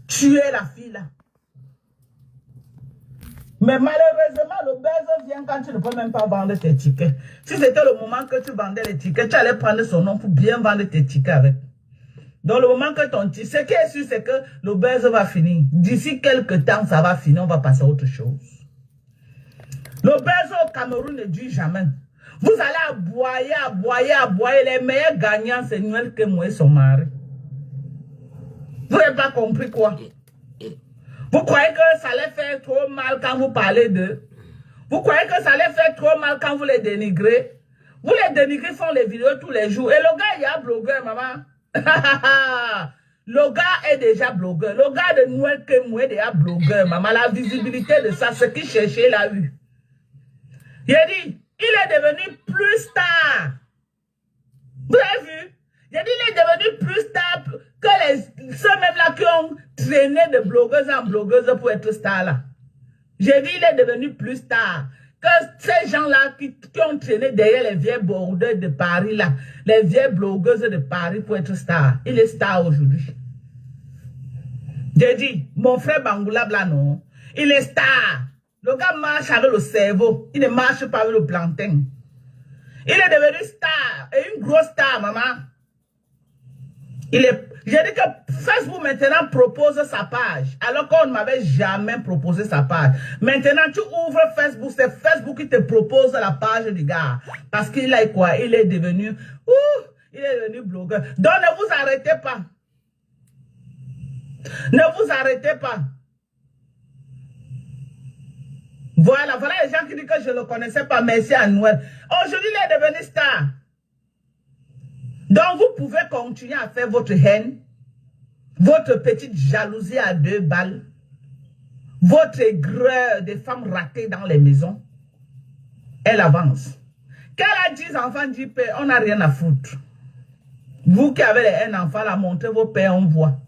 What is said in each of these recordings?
tuer la fille là. Mais malheureusement, le buzz vient quand tu ne peux même pas vendre tes tickets. Si c'était le moment que tu vendais les tickets, tu allais prendre son nom pour bien vendre tes tickets avec. Donc le moment que ton ticket, ce qui est sûr, c'est que le buzz va finir. D'ici quelques temps, ça va finir, on va passer à autre chose. Le buzz au Cameroun ne dure jamais. Vous allez aboyer, aboyer, aboyer. Les meilleurs gagnants, c'est Noël Kemoe et son mari. Vous n'avez pas compris quoi? Vous croyez que ça allait faire trop mal quand vous parlez d'eux? Vous croyez que ça allait faire trop mal quand vous les dénigrez? Vous les dénigrez, font les vidéos tous les jours. Et le gars, il y a blogueur, maman. Le gars est déjà blogueur. Le gars de Noël Kemoe est déjà blogueur, maman. La visibilité de ça, ce qu'il cherchait, il a eu. Il a dit, il est devenu plus star. Vous avez vu? Il a dit, il est devenu plus star que ceux même là qui ont traîné de blogueuses en blogueuses pour être star là. J'ai dit, il est devenu plus star que ces gens-là qui ont traîné derrière les vieilles bordeurs de Paris là, les vieilles blogueuses de Paris pour être star. Il est star aujourd'hui. J'ai dit, mon frère Bangoula là non, il est star. Le gars marche avec le cerveau, il ne marche pas avec le plantain. Il est devenu star, et une grosse star, maman. J'ai dit que Facebook maintenant propose sa page, alors qu'on ne m'avait jamais proposé sa page. Maintenant, tu ouvres Facebook, c'est Facebook qui te propose la page du gars. Parce qu'il a quoi? Il est devenu, il est devenu blogueur. Donc ne vous arrêtez pas. Ne vous arrêtez pas. Voilà, voilà les gens qui disent que je ne le connaissais pas. Merci à Noël. Aujourd'hui, il est devenu star. Donc, vous pouvez continuer à faire votre haine, votre petite jalousie à 2 balles, votre aigreur des femmes ratées dans les maisons. Elle avance. Qu'elle a 10 enfants, 10 pères, on n'a rien à foutre. Vous qui avez un enfant, là, montrez vos pères, on voit.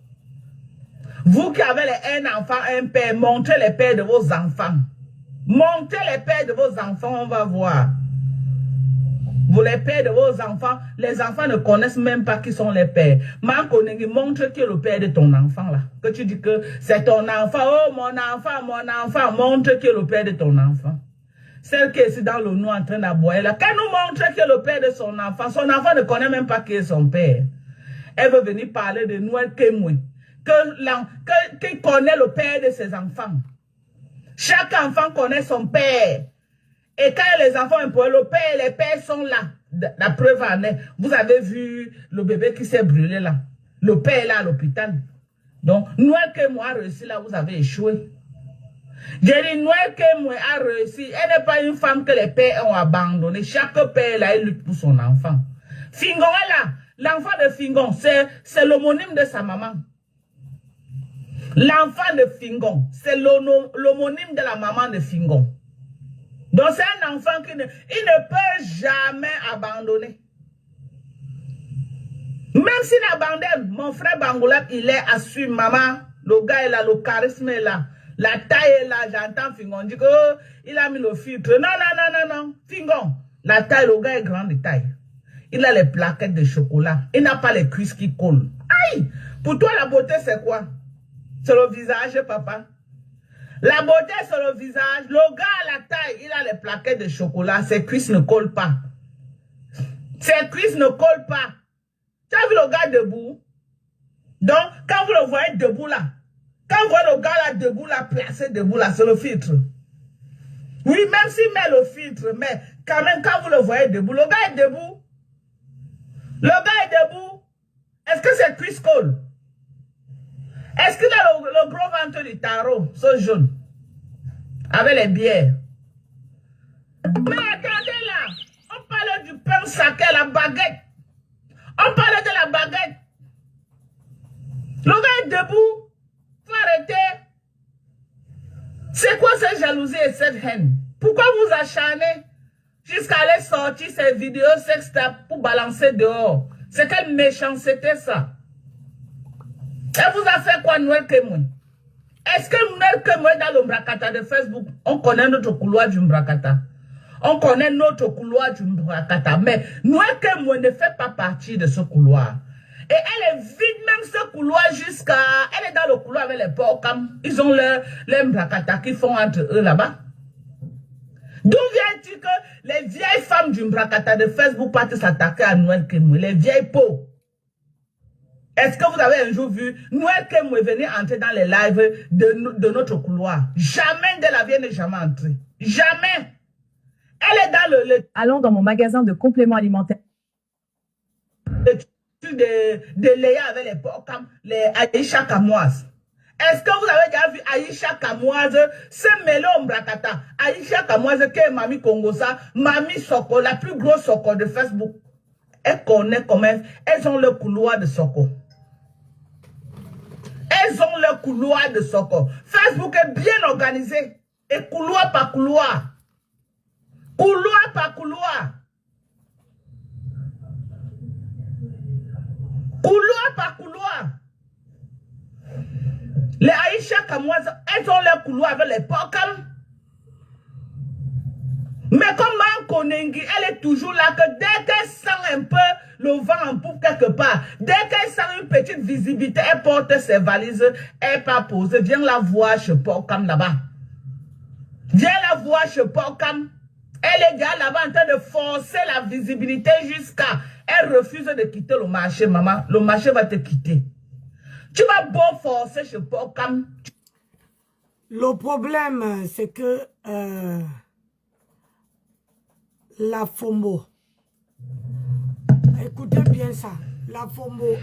Vous qui avez un enfant, un père, montrez les pères de vos enfants. Montrez les pères de vos enfants, on va voir. Vous les pères de vos enfants, les enfants ne connaissent même pas qui sont les pères. Marco montre qui est le père de ton enfant là. Que tu dis que c'est ton enfant, oh mon enfant, montre qui est le père de ton enfant. Celle qui est ici dans le noir en train d'aboyer là, quand nous montre qui est le père de son enfant ne connaît même pas qui est son père. Elle veut venir parler de Noël Kemoe, qui connaît le père de ses enfants. Chaque enfant connaît son père. Et quand les enfants imposent le père, les pères sont là. La preuve en est, vous avez vu le bébé qui s'est brûlé là. Le père est là à l'hôpital. Donc, Noël Kemoe a réussi là, vous avez échoué. J'ai dit, Noël Kemoe a réussi. Elle n'est pas une femme que les pères ont abandonnée. Chaque père là, il lutte pour son enfant. Fingon est là. L'enfant de Fingon, c'est l'homonyme de sa maman. L'enfant de Fingon, c'est l'homonyme de la maman de Fingon. Donc c'est un enfant qui ne peut jamais abandonner. Même s'il abandonne, mon frère Bangoula, il est assuré, maman, le gars est là, le charisme est là, la taille est là, j'entends Fingon, dit que oh, il a mis le filtre. Non, Fingon, la taille, le gars est grand de taille. Il a les plaquettes de chocolat, il n'a pas les cuisses qui collent. Aïe, pour toi la beauté c'est quoi? C'est le visage, papa. La beauté sur le visage, le gars à la taille, il a les plaquettes de chocolat, ses cuisses ne collent pas. Ses cuisses ne collent pas. Tu as vu le gars debout? Donc, quand vous le voyez debout là, quand vous voyez le gars là debout là, placé debout là, c'est le filtre. Oui, même s'il met le filtre, mais quand même, quand vous le voyez debout, le gars est debout. Le gars est debout. Est-ce que ses cuisses collent? Est-ce qu'il a le gros ventre du tarot, ce jaune, avec les bières? Mais attendez là, on parle du pain sacré, la baguette. On parle de la baguette. Le gars est debout. Faut arrêter. C'est quoi cette jalousie et cette haine? Pourquoi vous acharnez jusqu'à aller sortir ces vidéos sextapes pour balancer dehors? C'est quelle méchanceté ça? Elle vous a fait quoi, Noël Kemoe? Est-ce que Noël Kemoe dans le Mbrakata de Facebook, on connaît notre couloir du Mbrakata? On connaît notre couloir du Mbrakata. Mais Noël Kemoe ne fait pas partie de ce couloir. Et elle est vide même ce couloir jusqu'à... Elle est dans le couloir couloir avec les porcam. Ils ont les mbrakata qui font entre eux là-bas. D'où vient-il que les vieilles femmes du mbrakata de Facebook partent s'attaquer à Noël Kemwe, les vieilles peaux? Est-ce que vous avez un jour vu Noël Kemwe venir entrer dans les lives de notre couloir? Jamais de la vie n'est jamais entrée. Jamais. Elle est dans le Allons dans mon magasin de compléments alimentaires. De Léa avec les porcam, les Aïcha Kamoise. Est-ce que vous avez déjà vu Aïcha Kamoise se mêler au mbrakata? Aïcha Kamoise qui est Mamie Congosa, Mamie Soko, la plus grosse Soko de Facebook. Elle connaît comment elles ont le couloir de Soko. Elles ont le couloir de Soko. Facebook est bien organisé. Et couloir par couloir. Couloir par couloir. Couloir par couloir. Les Aïcha Kamoise, elles ont leur couloir avec les porcam. Mais comme Mme Konengi, elle est toujours là, que dès qu'elle sent un peu le vent en poupe quelque part, dès qu'elle sent une petite visibilité, elle porte ses valises, elle part poser. Viens la voir chez porcam là-bas. Viens la voir chez porcam. Elle est déjà là-bas en train de forcer la visibilité jusqu'à... Elle refuse de quitter le marché, maman. Le marché va te quitter. Tu vas beau forcer chez porcam. Le problème, c'est que la FOMO, écoutez bien ça, la FOMO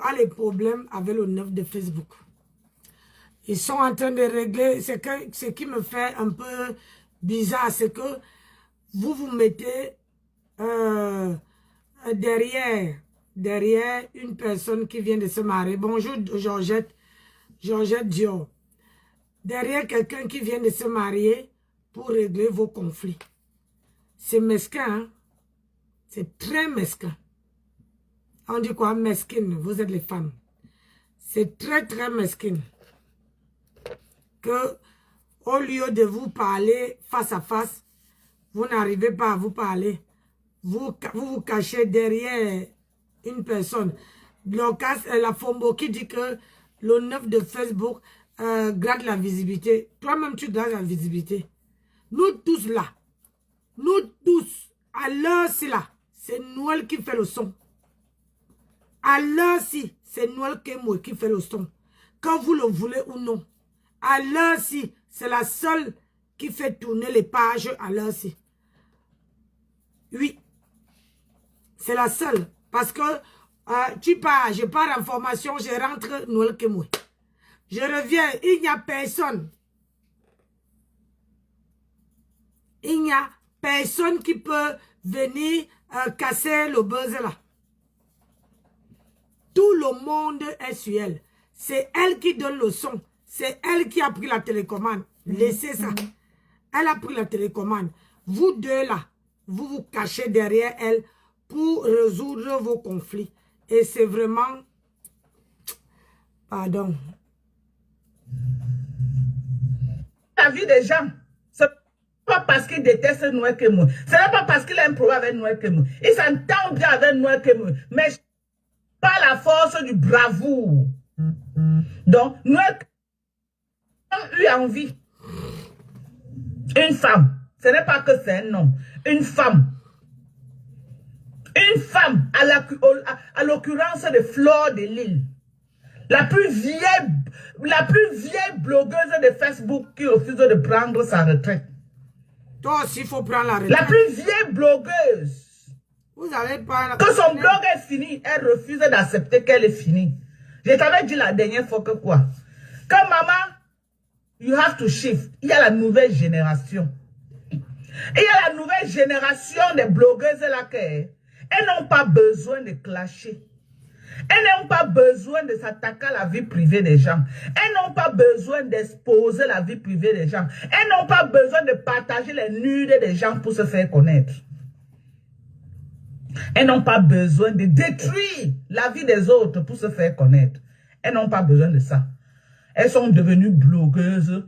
a les problèmes avec le neuf de Facebook. Ils sont en train de régler, ce qui me fait un peu bizarre, c'est que vous vous mettez derrière une personne qui vient de se marier. Bonjour Georgette Dior. Derrière quelqu'un qui vient de se marier pour régler vos conflits. C'est mesquin, hein? C'est très mesquin. On dit quoi? Mesquine, vous êtes les femmes. C'est très très mesquin. Que au lieu de vous parler face à face, vous n'arrivez pas à vous parler. Vous vous cachez derrière une personne. La FOMO qui dit que le neuf de Facebook gratte la visibilité. Toi-même, tu grattes la visibilité. Nous tous là, nous tous, à l'heure-ci là, c'est Noël qui fait le son. À l'heure-ci, c'est Noël qui fait le son. Quand vous le voulez ou non. À l'heure-ci, c'est la seule qui fait tourner les pages à l'heure-ci. Oui. C'est la seule. Parce que tu pars, je pars en formation, je rentre Noël Kemwe. Je reviens, il n'y a personne. Il n'y a personne qui peut venir casser le buzz là. Tout le monde est sur elle. C'est elle qui donne le son. C'est elle qui a pris la télécommande. Laissez ça. Elle a pris la télécommande. Vous deux là, vous vous cachez derrière elle pour résoudre vos conflits. Et c'est vraiment... Pardon. La vie des gens, ce n'est pas parce qu'ils détestent Noël Kemwe. Ce n'est pas parce qu'il a un problème avec Noël Kemwe. Il s'entend bien avec Noël Kemwe. Mais pas la force du bravoure. Donc, Noël a eu envie. Une femme. Ce n'est pas que c'est un homme. Une femme. Une femme, à l'occurrence de Flore de Lille. La plus vieille blogueuse de Facebook qui refuse de prendre sa retraite. Toi aussi, il faut prendre la retraite. La plus vieille blogueuse. Vous allez pas... Que son blog est fini, elle refuse d'accepter qu'elle est finie. Je t'avais dit la dernière fois que quoi? Que maman, you have to shift. Il y a la nouvelle génération. Il y a la nouvelle génération des blogueuses là qui... Elles n'ont pas besoin de clasher. Elles n'ont pas besoin de s'attaquer à la vie privée des gens. Elles n'ont pas besoin d'exposer la vie privée des gens. Elles n'ont pas besoin de partager les nudes des gens pour se faire connaître. Elles n'ont pas besoin de détruire la vie des autres pour se faire connaître. Elles n'ont pas besoin de ça. Elles sont devenues blogueuses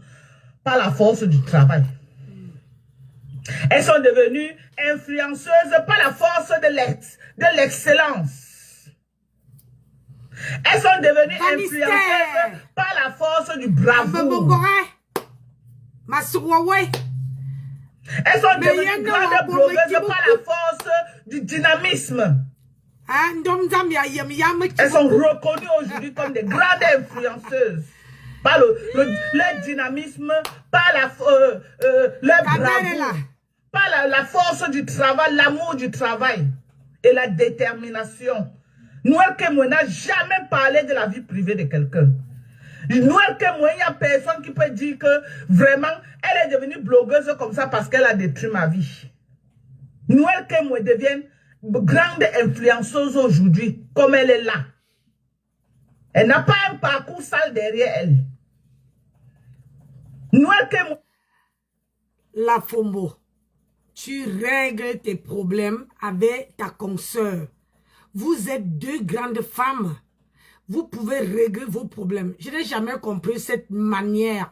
par la force du travail. Elles sont devenues influenceuses par la force de l'excellence. Elles sont devenues Vanister. influenceuses par la force du bravoure. Elles sont devenues grandes blogueuses par la force du dynamisme. Elles sont reconnues aujourd'hui comme des grandes influenceuses. Par le dynamisme, par leur bravoure, par la force du travail, l'amour du travail et la détermination. Noël Kemoy n'a jamais parlé de la vie privée de quelqu'un. Noël Kemoy, il n'y a personne qui peut dire que vraiment, elle est devenue blogueuse comme ça parce qu'elle a détruit ma vie. Noël Kemoy devient grande influenceuse aujourd'hui, comme elle est là. Elle n'a pas un parcours sale derrière elle. Noël Kemoy. La Fombo, tu règles tes problèmes avec ta consoeur. Vous êtes deux grandes femmes. Vous pouvez régler vos problèmes. Je n'ai jamais compris cette manière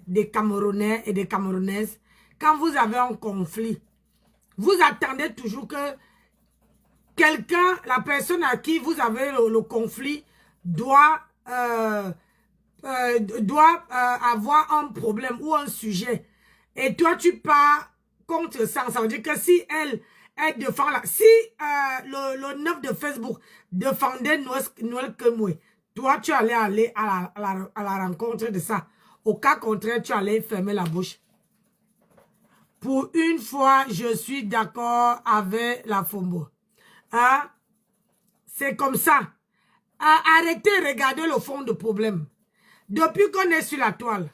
des Camerounais et des Camerounaises. Quand vous avez un conflit, vous attendez toujours que quelqu'un, la personne à qui vous avez le conflit, doit avoir un problème ou un sujet. Et toi, tu pars contre ça. Ça veut dire que si elle défend là, si le 9 de Facebook défendait Noël Kemoy, toi, tu allais aller à la rencontre de ça. Au cas contraire, tu allais fermer la bouche. Pour une fois, je suis d'accord avec la Fombo. Hein? C'est comme ça. Arrêtez de regarder le fond du problème. Depuis qu'on est sur la toile,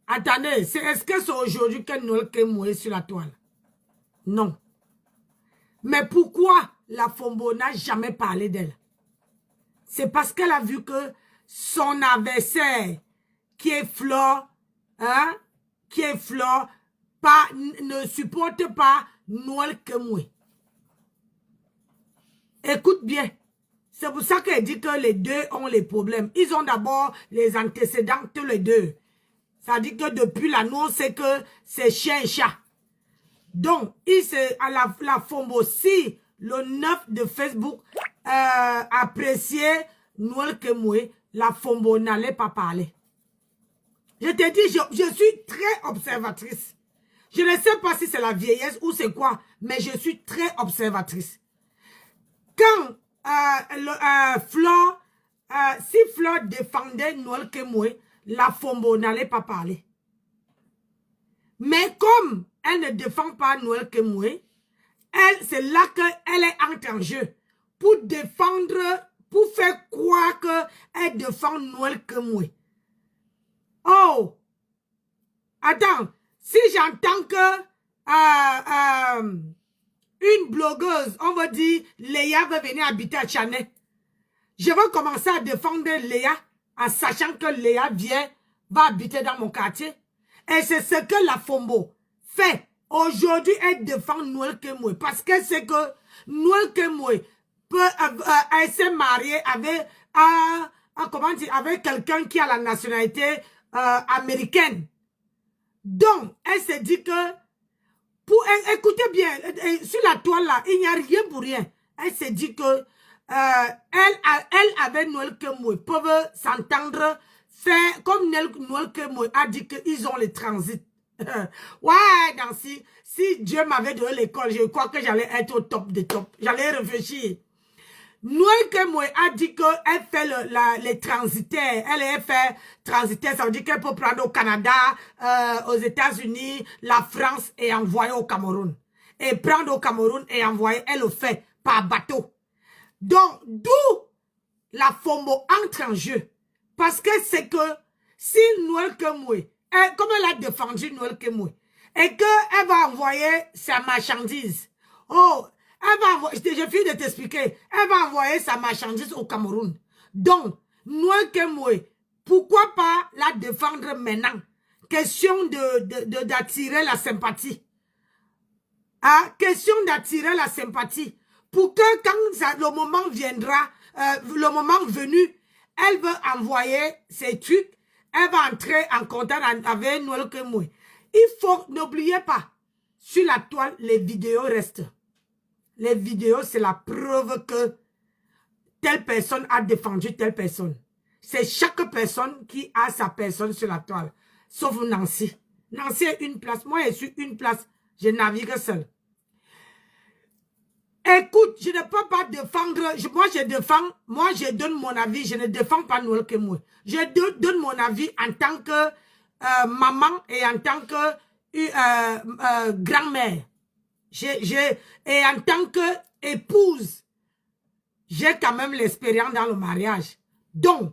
attendez, est-ce que c'est aujourd'hui que Noël Kemoy est sur la toile? Non. Mais pourquoi la Fombo n'a jamais parlé d'elle? C'est parce qu'elle a vu que son adversaire, qui est Flore, hein, ne supporte pas Noël Kemoy. Écoute bien. C'est pour ça qu'elle dit que les deux ont les problèmes. Ils ont d'abord les antécédents, tous les deux. Ça dit que depuis la nous, c'est que c'est chien et chat. Donc, à la Fombo, si le 9 de Facebook appréciait Noël Kemoy, la Fombo n'allait pas parler. Je te dis, je suis très observatrice. Je ne sais pas si c'est la vieillesse ou c'est quoi, mais je suis très observatrice. Quand si Flore défendait Noël Kemoy, la Fombo n'allait pas parler. Mais comme elle ne défend pas Noël Kemoy, c'est là qu'elle est entrée en jeu pour défendre, pour faire croire qu'elle défend Noël Kemoy. Oh! Attends, si j'entends que une blogueuse, on va dire, Léa va venir habiter à Chanel, je vais commencer à défendre Léa en sachant que Léa va habiter dans mon quartier. Et c'est ce que la Fombo fait. Aujourd'hui, elle défend Noël Kemoy parce qu'elle sait que Noël Kemoy elle s'est mariée avec, avec quelqu'un qui a la nationalité américaine. Donc, elle s'est dit que, écoutez bien, sur la toile là, il n'y a rien pour rien. Elle s'est dit que elle avec Noël Kemoy peuvent s'entendre, faire comme Noël Kemoy a dit qu'ils ont le transit. Ouais, Nancy, si Dieu m'avait donné l'école, je crois que j'allais être au top des tops. J'allais réfléchir. Noël Kemoy a dit qu'elle fait les transitaires. Elle fait transitaire, ça veut dire qu'elle peut prendre au Canada, aux États-Unis, la France et envoyer au Cameroun. Et prendre au Cameroun et envoyer, elle le fait par bateau. Donc, d'où la Fombo entre en jeu. Parce que c'est que si Noël Kemoy, comme elle a défendu Noël Kemoy, et qu'elle va envoyer sa marchandise, oh, elle va envoyer, je finis de t'expliquer, elle va envoyer sa marchandise au Cameroun. Donc, Noël Kemoy, pourquoi pas la défendre maintenant? Question d'attirer la sympathie. Ah, question d'attirer la sympathie. Pour que quand le moment viendra, le moment venu, elle veut envoyer ses trucs, elle va entrer en contact avec Noël Kemoy. Il faut, n'oubliez pas, sur la toile, les vidéos restent. Les vidéos, c'est la preuve que telle personne a défendu telle personne. C'est chaque personne qui a sa personne sur la toile. Sauf Nancy. Nancy est une place. Moi, je suis une place. Je navigue seul. Écoute, je ne peux pas défendre. Moi, je défends. Moi, je donne mon avis. Je ne défends pas Noël que moi. Je donne mon avis en tant que maman et en tant que grand-mère. Et en tant que épouse, j'ai quand même l'expérience dans le mariage. Donc,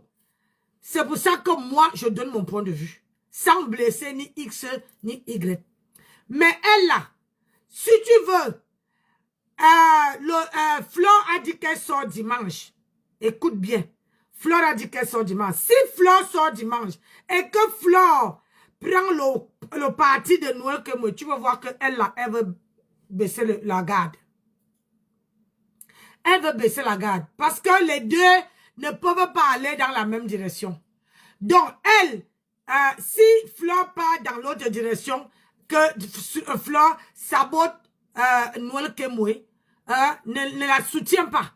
c'est pour ça que moi, je donne mon point de vue. Sans blesser ni X ni Y. Mais elle là, si tu veux, Flore a dit qu'elle sort dimanche. Écoute bien. Flore a dit qu'elle sort dimanche. Si Flore sort dimanche et que Flore prend le parti de Noël que moi, tu vas voir qu'elle là, elle veut baisser la garde. Elle veut baisser la garde. Parce que les deux ne peuvent pas aller dans la même direction. Donc, elle, si Flore part dans l'autre direction, que Flore sabote Noël Kemoué, ne la soutient pas.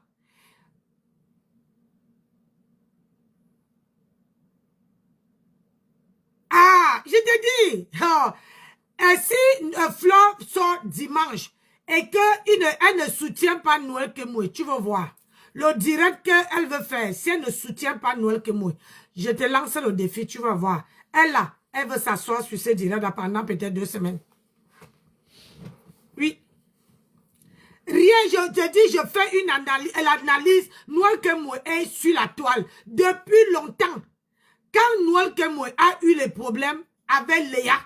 Ah, je te dis, si Flore sort dimanche et qu'elle ne soutient pas Noël Kemoué, tu vas voir. Le direct qu'elle veut faire, si elle ne soutient pas Noël Kemoué, je te lance le défi, tu vas voir. Elle là, elle veut s'asseoir sur ce direct pendant peut-être 2 semaines. Oui. Rien, je te dis, je fais une analyse. Noël Kemoué est sur la toile depuis longtemps. Quand Noël Kemoué a eu les problèmes avec Léa,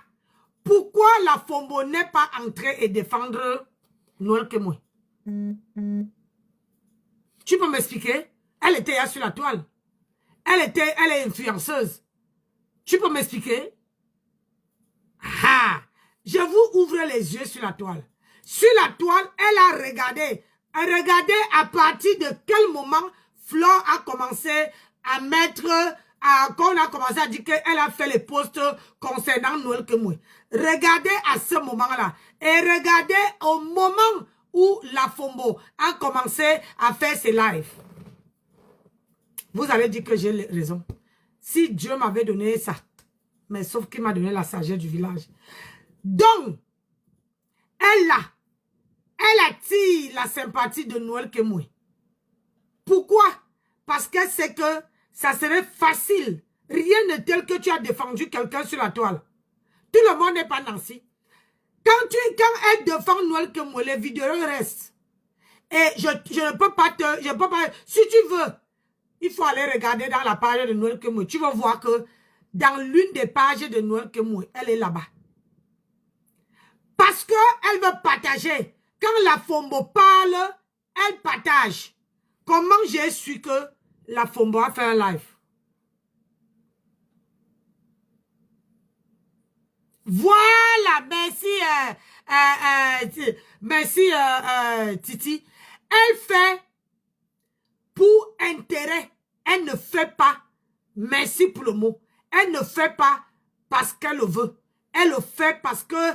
pourquoi la Fombo n'est pas entrée et défendre Noël Kemoué? Tu peux m'expliquer? Elle était là sur la toile. Elle est influenceuse. Tu peux m'expliquer? Ah, je vous ouvre les yeux sur la toile. Sur la toile, elle a regardé. Elle regardait à partir de quel moment Flore a commencé à mettre, quand on a commencé à dire qu'elle a fait les posts concernant Noël Kemoué. Regardez à ce moment-là. Et regardez au moment où la Fombo a commencé à faire ses lives. Vous allez dire que j'ai raison. Si Dieu m'avait donné ça, mais sauf qu'il m'a donné la sagesse du village. Donc, elle attire la sympathie de Noël Kemoué. Pourquoi? Parce qu'elle sait que ça serait facile. Rien n'est tel que tu as défendu quelqu'un sur la toile. Tout le monde n'est pas Nancy. Quand elle défend Noël Kemoué, les vidéos restent. Et je ne peux pas si tu veux, il faut aller regarder dans la page de Noël Kemoué. Tu vas voir que dans l'une des pages de Noël Kemoué, elle est là-bas. Parce qu'elle veut partager. Quand la Fombo parle, elle partage. Comment j'ai su que la Fombo a fait un live? Voilà, merci Titi. Elle fait pour intérêt. Elle ne fait pas, merci pour le mot, elle ne fait pas parce qu'elle le veut. Elle le fait parce que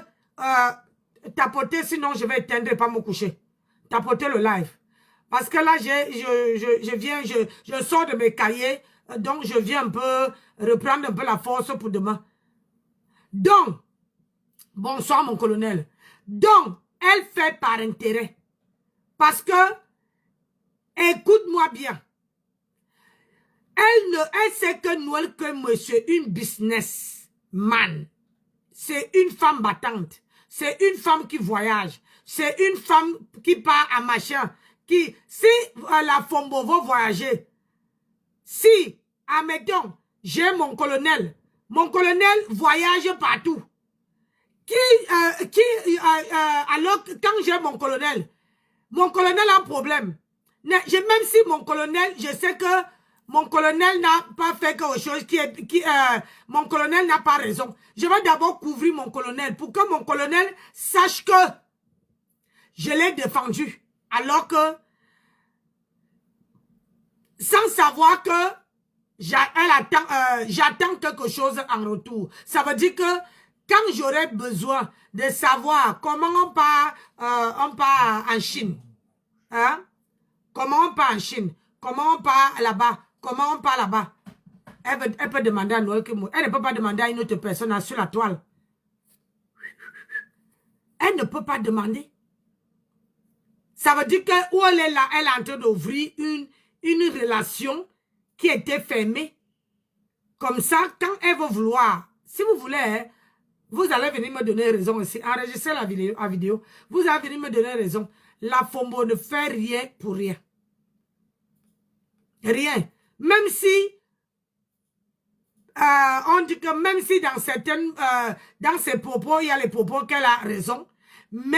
tapoter, sinon je vais éteindre et pas me coucher. Tapoter le live. Parce que là, je sors de mes cahiers, donc je viens un peu reprendre un peu la force pour demain. Donc, bonsoir mon colonel. Donc, elle fait par intérêt. Parce que, écoute-moi bien, elle sait que Noël Kemoué, c'est une businessman. C'est une femme battante. C'est une femme qui voyage. C'est une femme qui part à machin. Si la Fombo va voyager, si, admettons, j'ai mon colonel voyage partout. Alors, quand j'ai mon colonel a un problème. Même si mon colonel, je sais que mon colonel n'a pas fait quelque chose mon colonel n'a pas raison. Je vais d'abord couvrir mon colonel pour que mon colonel sache que je l'ai défendu. Alors que, sans savoir que j'attends quelque chose en retour. Ça veut dire que quand j'aurai besoin de savoir comment on part en Chine, hein? Comment on part en Chine, comment on part là-bas? Comment on part là-bas? Elle peut demander à Noël Kemoy. Elle ne peut pas demander à une autre personne sur la toile. Elle ne peut pas demander. Ça veut dire que où elle est là, elle est en train d'ouvrir une relation qui était fermée. Comme ça, quand elle va vouloir, si vous voulez, hein, vous allez venir me donner raison aussi. Enregistrez la vidéo. Vous allez venir me donner raison. La FOMO ne fait rien pour rien. Rien. Même si, on dit que même si dans ses propos, il y a les propos qu'elle a raison, mais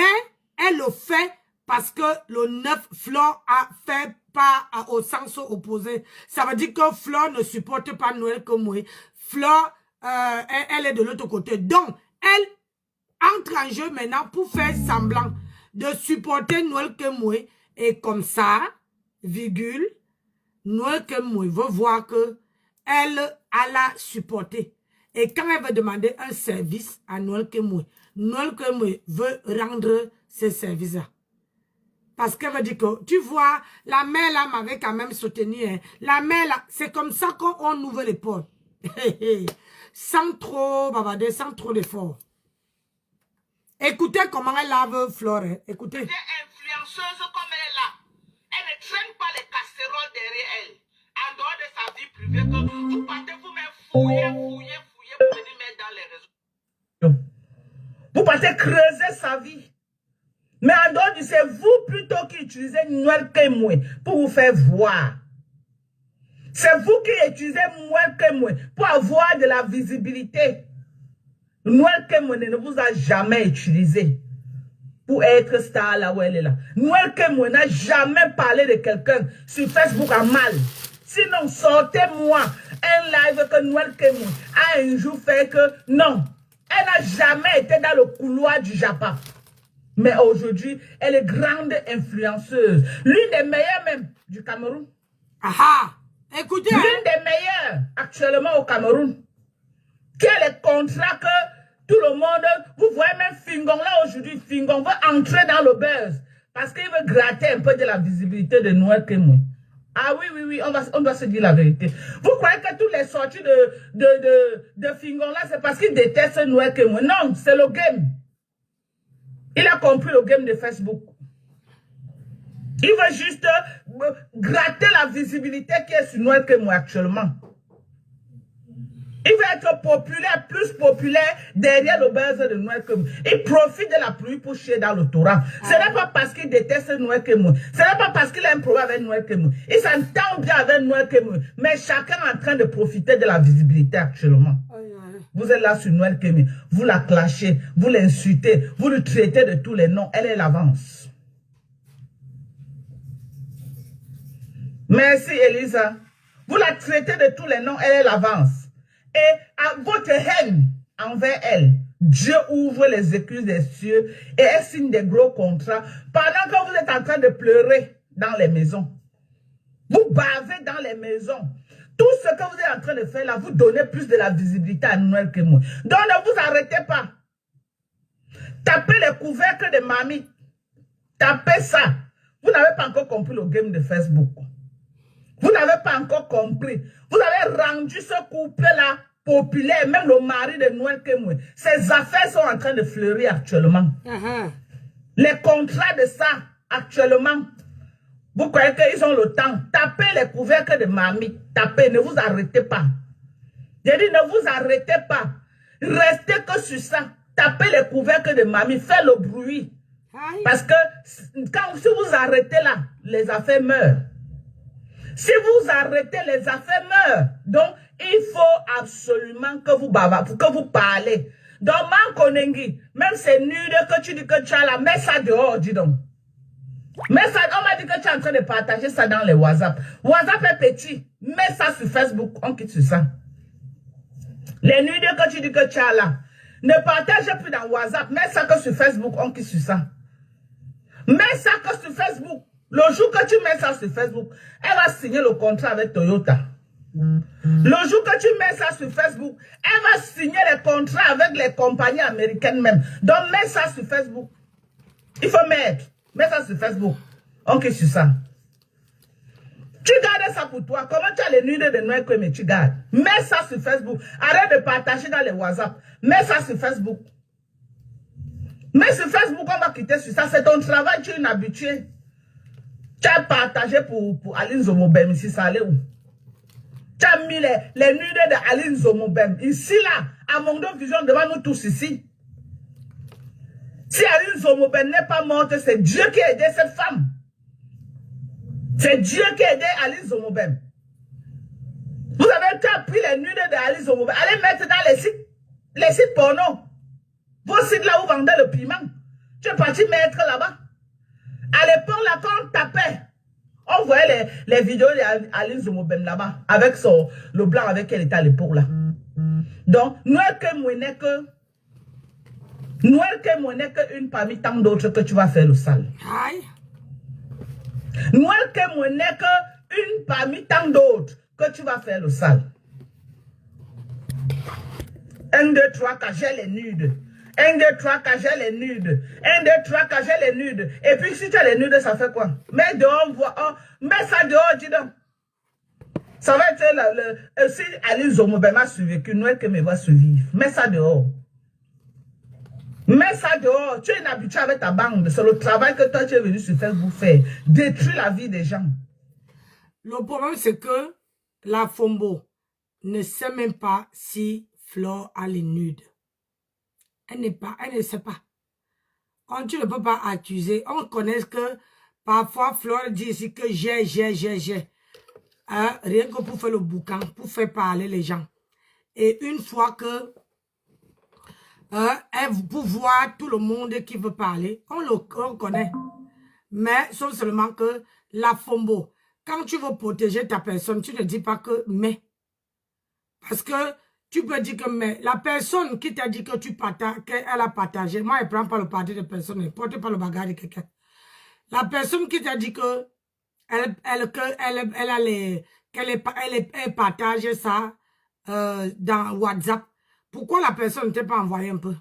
elle le fait parce que le 9 Flore a fait pas au sens opposé. Ça veut dire que Flore ne supporte pas Noël Kemoy. Flore, elle est de l'autre côté. Donc, elle entre en jeu maintenant pour faire semblant de supporter Noël Kemoy. Et comme ça, virgule, Noël Kemoy veut voir que elle la supporter. Et quand elle veut demander un service à Noël Kemoy veut rendre ce service-là. Parce qu'elle veut dire que, tu vois, la mère là m'avait quand même soutenu. Hein. La mère là, c'est comme ça qu'on ouvre les portes. Sans trop bavarder, sans trop d'efforts. Écoutez comment elle lave Flore. Hein. Écoutez. Elle est influenceuse comme elle est là. Elle ne traîne pas les casseroles derrière elle. En dehors de sa vie privée, que vous partez vous-même fouiller pour venir mettre dans les réseaux. Vous partez creuser sa vie. Mais en dehors du c'est vous plutôt qui utilisez Noël Kemoy pour vous faire voir. C'est vous qui utilisez Noël Kemoy pour avoir de la visibilité. Noël Kemoy ne vous a jamais utilisé pour être star là où elle est là. Noël Kemoy n'a jamais parlé de quelqu'un sur Facebook en mal. Sinon, sortez-moi un live que Noël Kemoy a un jour fait que non. Elle n'a jamais été dans le couloir du Japon. Mais aujourd'hui, elle est grande influenceuse. L'une des meilleures même du Cameroun. Aha! Écoutez. L'une des meilleures actuellement au Cameroun. Quel est le contrat que tout le monde... Vous voyez même Fingon là aujourd'hui. Fingon veut entrer dans le buzz. Parce qu'il veut gratter un peu de la visibilité de Noël Kemoy. Ah oui, on doit se dire la vérité. Vous croyez que toutes les sorties de Fingon là, c'est parce qu'il déteste Noël Kemoy. Non, c'est le game. Il a compris le game de Facebook. Il veut juste gratter la visibilité qui est sur Noël Kemoy actuellement. Il veut être populaire, plus populaire derrière le buzz de Noël Kemoy. Il profite de la pluie pour chier dans le Torah. Ce n'est pas parce qu'il déteste Noël Kemoy. Ce n'est pas parce qu'il a un problème avec Noël Kemoy. Il s'entend bien avec Noël Kemoy. Mais chacun est en train de profiter de la visibilité actuellement. Vous êtes là sur Noël Kemoy, vous la clashez, vous l'insultez, vous le traitez de tous les noms, elle est l'avance. Merci Elisa. Vous la traitez de tous les noms, elle est l'avance. Et à votre haine envers elle, Dieu ouvre les écluses des cieux et elle signe des gros contrats pendant que vous êtes en train de pleurer dans les maisons. Vous bavez dans les maisons. Tout ce que vous êtes en train de faire là, vous donnez plus de la visibilité à Noël Kemoy. Donc ne vous arrêtez pas. Tapez les couvercles de mamie. Tapez ça. Vous n'avez pas encore compris le game de Facebook. Vous n'avez pas encore compris. Vous avez rendu ce couple-là populaire, même le mari de Noël Kemoy. Ses affaires sont en train de fleurir actuellement. Les contrats de ça, actuellement, vous croyez qu'ils ont le temps? Tapez les couvercles de mamie. Tapez, ne vous arrêtez pas. J'ai dit, ne vous arrêtez pas. Restez que sur ça. Tapez les couvercles de mamie. Faites le bruit. Parce que si vous arrêtez là, les affaires meurent. Si vous arrêtez, les affaires meurent. Donc, il faut absolument que vous bavez, que vous parlez. Donc, Mankonengi, même c'est nul que tu dis que tu as là, mets ça dehors, dis donc. Mais ça, on m'a dit que tu es en train de partager ça dans les WhatsApp. WhatsApp est petit. Mets ça sur Facebook. On quitte sur ça. Les nuits que tu dis que tu as là. Ne partage plus dans WhatsApp. Mets ça que sur Facebook. On quitte sur ça. Mets ça que sur Facebook. Le jour que tu mets ça sur Facebook, elle va signer le contrat avec Toyota. Le jour que tu mets ça sur Facebook, elle va signer les contrats avec les compagnies américaines même. Donc mets ça sur Facebook. Il faut mettre. Mets ça sur Facebook. On quitte sur ça. Tu gardes pour toi. Comment tu as les nudes de Noël que tu gardes? Mets ça sur Facebook. Arrête de partager dans les WhatsApp. Mets ça sur Facebook. Mais sur Facebook, on va quitter sur ça. C'est ton travail, tu es une habituée. Tu as partagé pour Aline Zomobem ici, ça allait où? Tu as mis les nudes de Aline Zomobem ici, là, à Mondo Vision, devant nous tous ici. Si Aline Zomobem n'est pas morte, c'est Dieu qui a aidé cette femme. C'est Dieu qui a aidé Aline Zomobem. Vous avez pris les nudes de Aline Zomobem. Allez mettre dans les sites porno. Vos sites là où vous vendez le piment. Tu es parti mettre là-bas. À l'époque, là, quand on tapait, on voyait les vidéos d'Aline Zomobem là-bas. Avec le blanc avec elle était à l'époque là. Donc, Noël que une parmi tant d'autres que tu vas faire le sale. Aïe. Noël que une parmi tant d'autres que tu vas faire le sale. 1, 2, 3, cacher les nudes. 1, 2, 3, cacher les nudes. 1, 2, 3, cacher les nudes. Et puis si tu as les nudes, ça fait quoi? Mets dehors, mets ça dehors, dis donc. Ça va être si Aline Zomobem a survécu, Noël que me va survivre. Mets ça dehors. Mets ça dehors. Tu es une habituée avec ta bande. C'est le travail que toi tu es venu sur Facebook faire. Détruire la vie des gens. Le problème, c'est que la Fombo ne sait même pas si Flore a les nudes. Elle ne sait pas. Tu ne peux pas accuser. On connaît que parfois Flore dit ici que j'ai. Rien que pour faire le boucan, pour faire parler les gens. Et une fois que pour voir tout le monde qui veut parler, on connaît. Mais sauf seulement que la Fombo, quand tu veux protéger ta personne, tu ne dis pas que mais. Parce que tu peux dire que mais la personne qui t'a dit que tu partages, qu'elle a partagé, moi, elle ne prend pas le parti de personne, elle ne porte pas le bagage de quelqu'un. La personne qui t'a dit que elle partage ça dans WhatsApp, pourquoi la personne ne t'a pas envoyé un peu?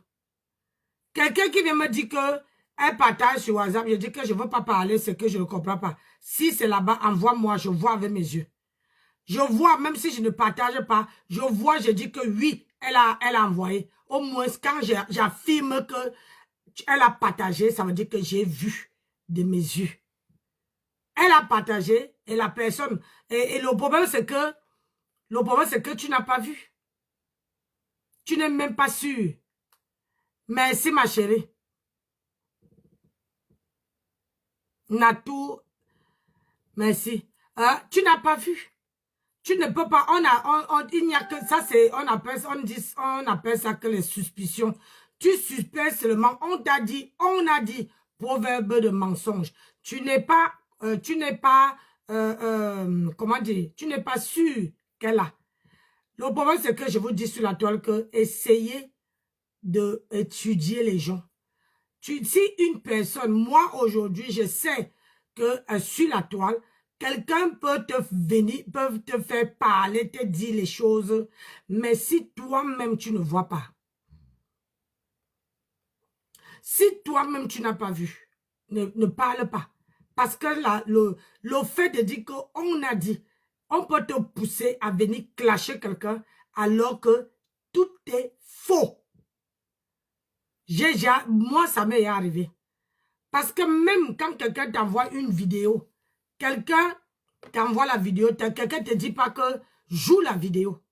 Quelqu'un qui vient me dire que elle partage sur WhatsApp, je dis que je ne veux pas parler, c'est que je ne comprends pas. Si c'est là-bas, envoie-moi, je vois avec mes yeux. Je vois, même si je ne partage pas, je vois, je dis que oui, elle a envoyé. Au moins, quand j'affirme qu'elle a partagé, ça veut dire que j'ai vu de mes yeux. Elle a partagé et la personne... Et le problème, c'est que tu n'as pas vu. Tu n'es même pas sûr. Merci, ma chérie. Natou, merci. Tu n'as pas vu. Tu ne peux pas, il n'y a que ça, on appelle ça que les suspicions. Tu suspectes seulement, on a dit, proverbe de mensonge. Tu n'es pas, comment dire, tu n'es pas sûr qu'elle a. Le problème, c'est que je vous dis sur la toile que essayez d'étudier les gens. Si une personne, moi aujourd'hui, je sais que sur la toile, quelqu'un peut te faire parler, te dire les choses, mais si toi-même tu ne vois pas, si toi-même tu n'as pas vu, ne parle pas. Parce que le fait de dire qu'on a dit, on peut te pousser à venir clasher quelqu'un alors que tout est faux. Moi, ça m'est arrivé. Parce que même quand quelqu'un t'envoie une vidéo, quelqu'un t'envoie la vidéo, quelqu'un ne te dit pas que joue la vidéo.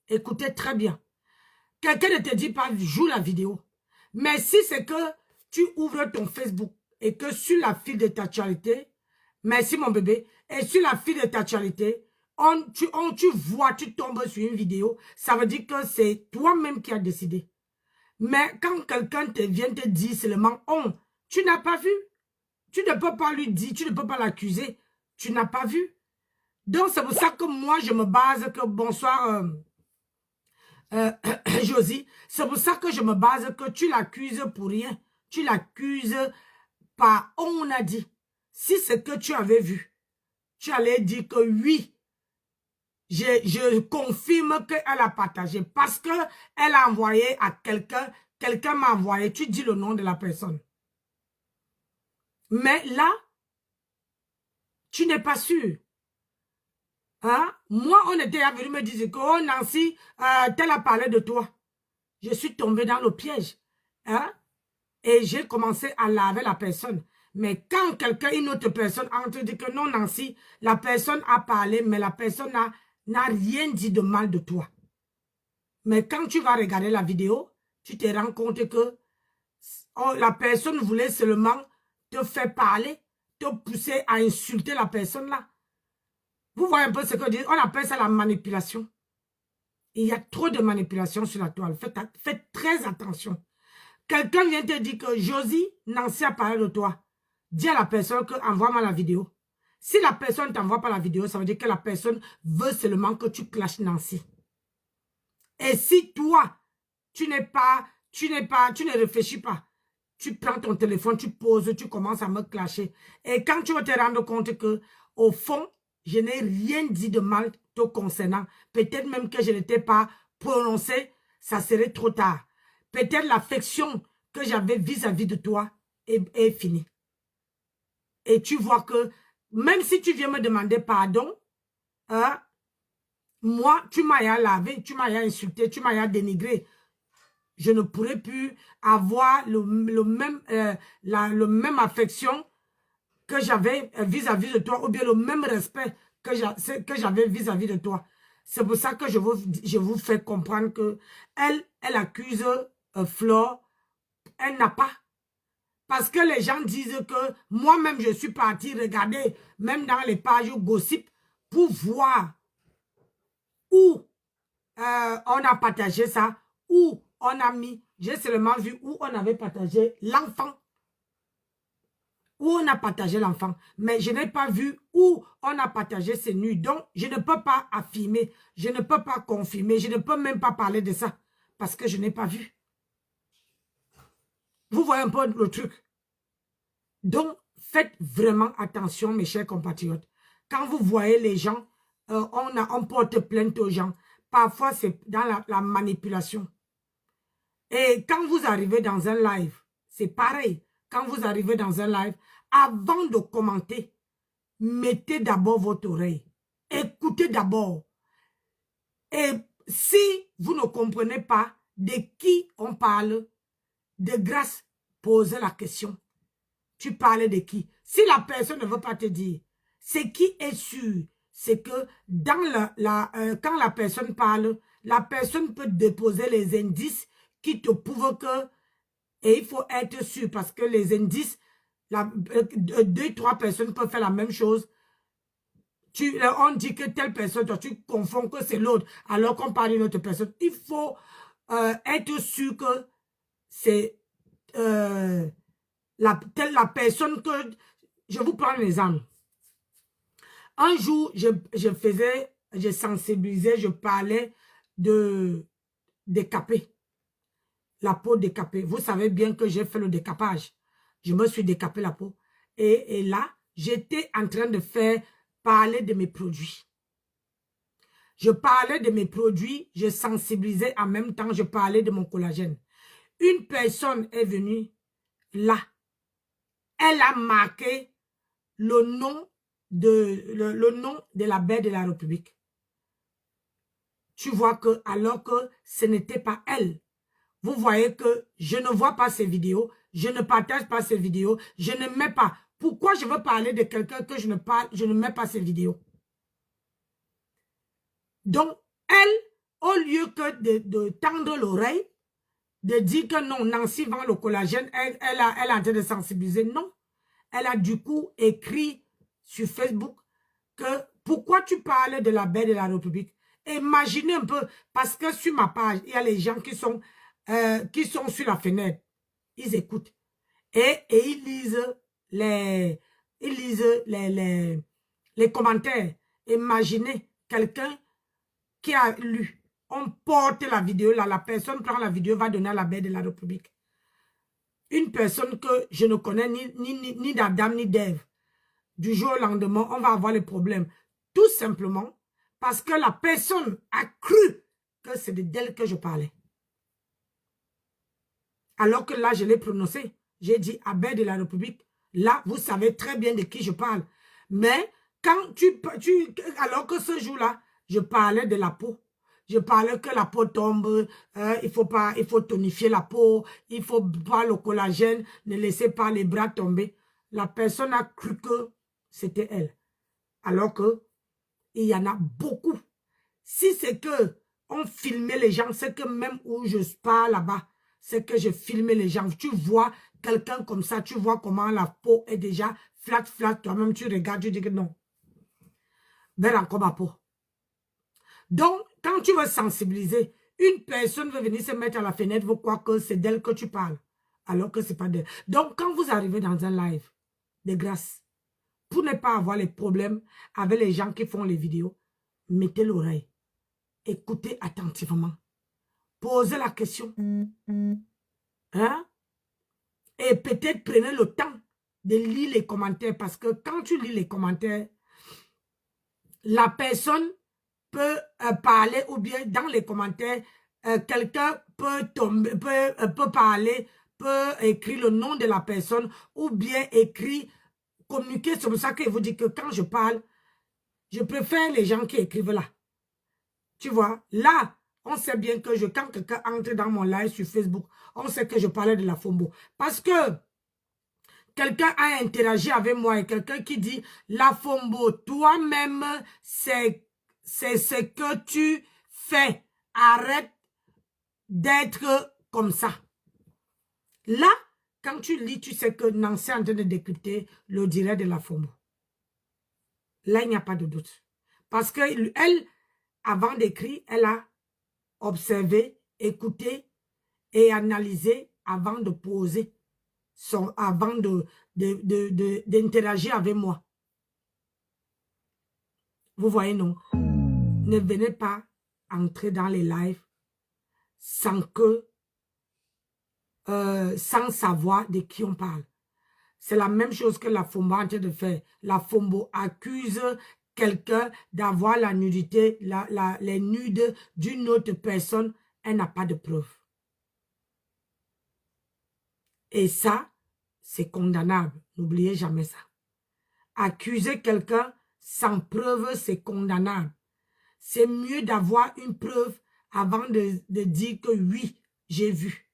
Écoutez très bien. Quelqu'un ne te dit pas joue la vidéo. Mais si c'est que tu ouvres ton Facebook et que sur la file de ta charité, merci mon bébé, et sur la file de ta charité, tu vois, tu tombes sur une vidéo, ça veut dire que c'est toi-même qui as décidé. Mais quand quelqu'un vient te dire seulement tu n'as pas vu. Tu ne peux pas lui dire, tu ne peux pas l'accuser. Tu n'as pas vu. Donc, c'est pour ça que moi, je me base que, bonsoir, Josie, c'est pour ça que je me base que tu l'accuses pour rien. Tu l'accuses par on a dit. Si c'est que tu avais vu, tu allais dire que oui, je confirme qu'elle a partagé parce qu'elle a envoyé à quelqu'un, quelqu'un m'a envoyé, tu dis le nom de la personne. Mais là, tu n'es pas sûr. Hein? Moi, on était venu me dire que, oh Nancy, tel a parlé de toi. Je suis tombée dans le piège. Hein? Et j'ai commencé à laver la personne. Mais quand quelqu'un, une autre personne, entre dit que non, Nancy, la personne a parlé, mais la personne n'a rien dit de mal de toi. Mais quand tu vas regarder la vidéo, tu te rends compte que oh, la personne voulait seulement te faire parler, te pousser à insulter la personne là. Vous voyez un peu ce que je dis? On appelle ça la manipulation. Il y a trop de manipulation sur la toile. Faites très attention. Quelqu'un vient te dire que Josie, Nancy a parlé de toi. Dis à la personne que envoie-moi la vidéo. Si la personne ne t'envoie pas la vidéo, ça veut dire que la personne veut seulement que tu clashes Nancy. Et si toi, tu ne réfléchis pas, tu prends ton téléphone, tu poses, tu commences à me clasher. Et quand tu vas te rendre compte que, au fond, je n'ai rien dit de mal te concernant. Peut-être même que je n'étais pas prononcé, ça serait trop tard. Peut-être l'affection que j'avais vis-à-vis de toi est finie. Et tu vois que, même si tu viens me demander pardon, hein, moi, tu m'as lavé, tu m'as insulté, tu m'as dénigré. Je ne pourrais plus avoir le même affection que j'avais vis-à-vis de toi, ou bien le même respect que j'avais vis-à-vis de toi. C'est pour ça que je vous fais comprendre que elle accuse Flore, elle n'a pas. Parce que les gens disent que moi-même, je suis partie regarder, même dans les pages gossip, pour voir où on a partagé ça, où on a mis, j'ai seulement vu où on avait partagé l'enfant. Où on a partagé l'enfant. Mais je n'ai pas vu où on a partagé ces nuits. Donc, je ne peux pas affirmer, je ne peux pas confirmer, je ne peux même pas parler de ça. Parce que je n'ai pas vu. Vous voyez un peu le truc. Donc, faites vraiment attention, mes chers compatriotes. Quand vous voyez les gens, on porte plainte aux gens. Parfois, c'est dans la manipulation. Et quand vous arrivez dans un live, c'est pareil. Quand vous arrivez dans un live, avant de commenter, mettez d'abord votre oreille. Écoutez d'abord. Et si vous ne comprenez pas de qui on parle, de grâce, posez la question. Tu parles de qui? Si la personne ne veut pas te dire, c'est qui est sûr? C'est que dans quand la personne parle, la personne peut déposer les indices qui te prouvent que, et il faut être sûr parce que les indices, deux, trois personnes peuvent faire la même chose. On dit que telle personne, toi, tu confonds que c'est l'autre, alors qu'on parle d'une autre personne. Il faut être sûr que c'est la personne que... Je vous prends un exemple. Un jour, je sensibilisais, je parlais de décaper. La peau décapée. Vous savez bien que j'ai fait le décapage. Je me suis décapé la peau. Et là, j'étais en train de faire parler de mes produits. Je parlais de mes produits, je sensibilisais en même temps, je parlais de mon collagène. Une personne est venue là. Elle a marqué le nom de la baie de la République. Tu vois que, alors que ce n'était pas elle. Vous voyez que je ne vois pas ces vidéos, je ne partage pas ces vidéos, je ne mets pas. Pourquoi je veux parler de quelqu'un que je ne mets pas ces vidéos? Donc, elle, au lieu que de tendre l'oreille, de dire que non, Nancy vend le collagène, elle est en train de sensibiliser, non. Elle a du coup écrit sur Facebook que pourquoi tu parles de la baie de la République? Imaginez un peu, parce que sur ma page, il y a les gens qui sont sur la fenêtre. Ils écoutent. Et ils lisent les commentaires. Imaginez quelqu'un qui a lu. On porte la vidéo là, la personne prend la vidéo, va donner à la baie de la République. Une personne que je ne connais ni d'Adam ni d'Ève. Du jour au lendemain, on va avoir les problèmes. Tout simplement parce que la personne a cru que c'est d'elle que je parlais. Alors que là, je l'ai prononcé. J'ai dit à baie de la République. Là, vous savez très bien de qui je parle. Mais Quand alors que ce jour-là, je parlais de la peau. Je parlais que la peau tombe, il faut tonifier la peau, il faut boire le collagène, ne laissez pas les bras tomber. La personne a cru que c'était elle. Alors que il y en a beaucoup. Si c'est que on filmait les gens, c'est que même où je pars là-bas, c'est que je filmais les gens. Tu vois quelqu'un comme ça, tu vois comment la peau est déjà flat, toi-même tu regardes, tu dis que non. Vers encore ma peau. Donc, quand tu veux sensibiliser, une personne veut venir se mettre à la fenêtre, vous croire que c'est d'elle que tu parles, alors que c'est pas d'elle. Donc, quand vous arrivez dans un live, de grâce, pour ne pas avoir les problèmes avec les gens qui font les vidéos, mettez l'oreille, écoutez attentivement, posez la question, hein? Et peut-être prenez le temps de lire les commentaires, parce que quand tu lis les commentaires, la personne peut parler, ou bien dans les commentaires, quelqu'un peut parler, peut écrire le nom de la personne, ou bien écrire, communiquer. C'est pour ça que je vous dis que quand je parle, je préfère les gens qui écrivent là. Tu vois, là, on sait bien que quand quelqu'un entre dans mon live sur Facebook, on sait que je parlais de la Fombo. Parce que quelqu'un a interagi avec moi et quelqu'un qui dit, la Fombo, toi-même, c'est ce que tu fais. Arrête d'être comme ça. Là, quand tu lis, tu sais que Nancy est en train de décrypter le direct de la Fombo. Là, il n'y a pas de doute. Parce que elle, avant d'écrire, elle a observé, écouté et analysé avant de poser, avant d'interagir avec moi. Vous voyez, non? Ne venez pas entrer dans les lives sans savoir de qui on parle. C'est la même chose que la Fombo est en train de faire. La Fombo accuse quelqu'un d'avoir la nudité, les nudes d'une autre personne. Elle n'a pas de preuve. Et ça, c'est condamnable. N'oubliez jamais ça. Accuser quelqu'un sans preuve, c'est condamnable. C'est mieux d'avoir une preuve avant de dire que oui, j'ai vu.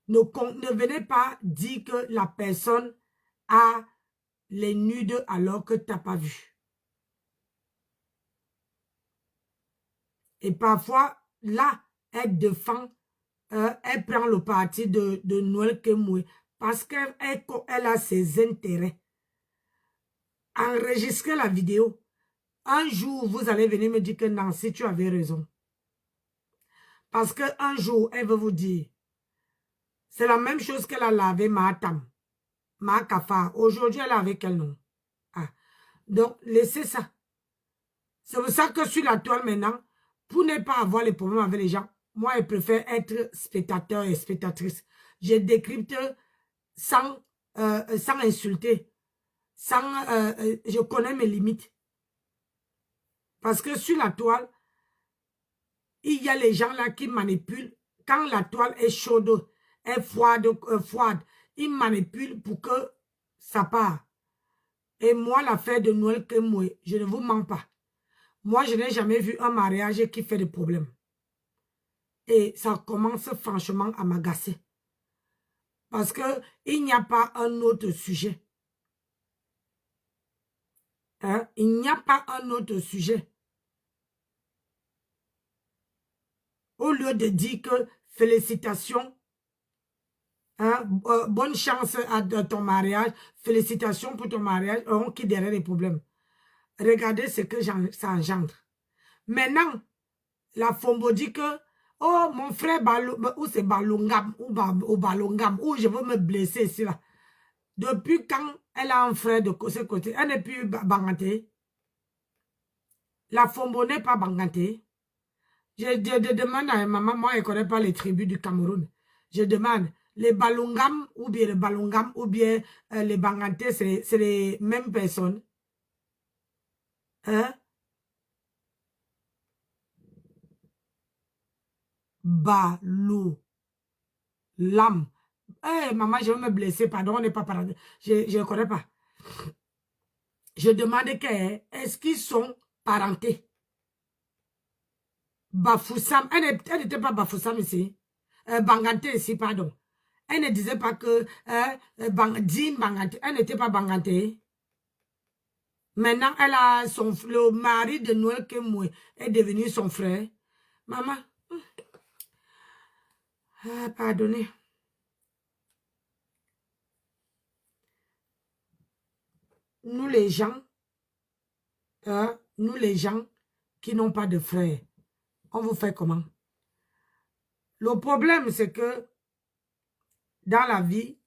Ne venez pas dire que la personne a les nudes alors que tu n'as pas vu. Et parfois, là, elle défend, elle prend le parti de Noël Kemoué parce qu'elle a ses intérêts. Enregistrez la vidéo. Un jour, vous allez venir me dire que Nancy, tu avais raison. Parce qu'un jour, elle veut vous dire, c'est la même chose qu'elle a lavé ma tam, ma kafa. Aujourd'hui, elle a avec quel nom? Ah. Donc, laissez ça. C'est pour ça que sur la toile maintenant, pour ne pas avoir les problèmes avec les gens, moi, je préfère être spectateur et spectatrice. Je décrypte sans insulter. Je connais mes limites. Parce que sur la toile, il y a les gens là qui manipulent. Quand la toile est chaude, est froide, ils manipulent pour que ça part. Et moi, l'affaire de Noël Kemoué, je ne vous mens pas. Moi, je n'ai jamais vu un mariage qui fait des problèmes. Et ça commence franchement à m'agacer. Parce qu'il n'y a pas un autre sujet. Hein? Il n'y a pas un autre sujet. Au lieu de dire que félicitations, hein, bonne chance à ton mariage, félicitations pour ton mariage, on qui derrière les problèmes. Regardez ce que ça engendre. Maintenant, la Fombo dit que, oh, mon frère, ou c'est Balongam, ou Balongam, ou je veux me blesser ici là. Depuis quand elle a un frère de ce côté, elle n'est plus banganté. La Fombo n'est pas banganté. Je demande à maman, moi, elle ne connaît pas les tribus du Cameroun. Je demande, les Balongam, ou bien les Balongam, ou bien les bangantés, c'est les mêmes personnes. Hein? Balou. L'âme. Maman, je vais me blesser, pardon, on n'est pas parlé. Je ne connais pas. Je demande est-ce qu'ils sont parentés? Bafoussam, elle n'était pas Bafoussam ici. Bangante ici, pardon. Elle ne disait pas que Jim Bangante, elle n'était pas Bangante. Maintenant, elle a le mari de Noël Kemwe est devenu son frère. Maman, pardonnez. Nous les gens qui n'ont pas de frères, on vous fait comment? Le problème, c'est que dans la vie,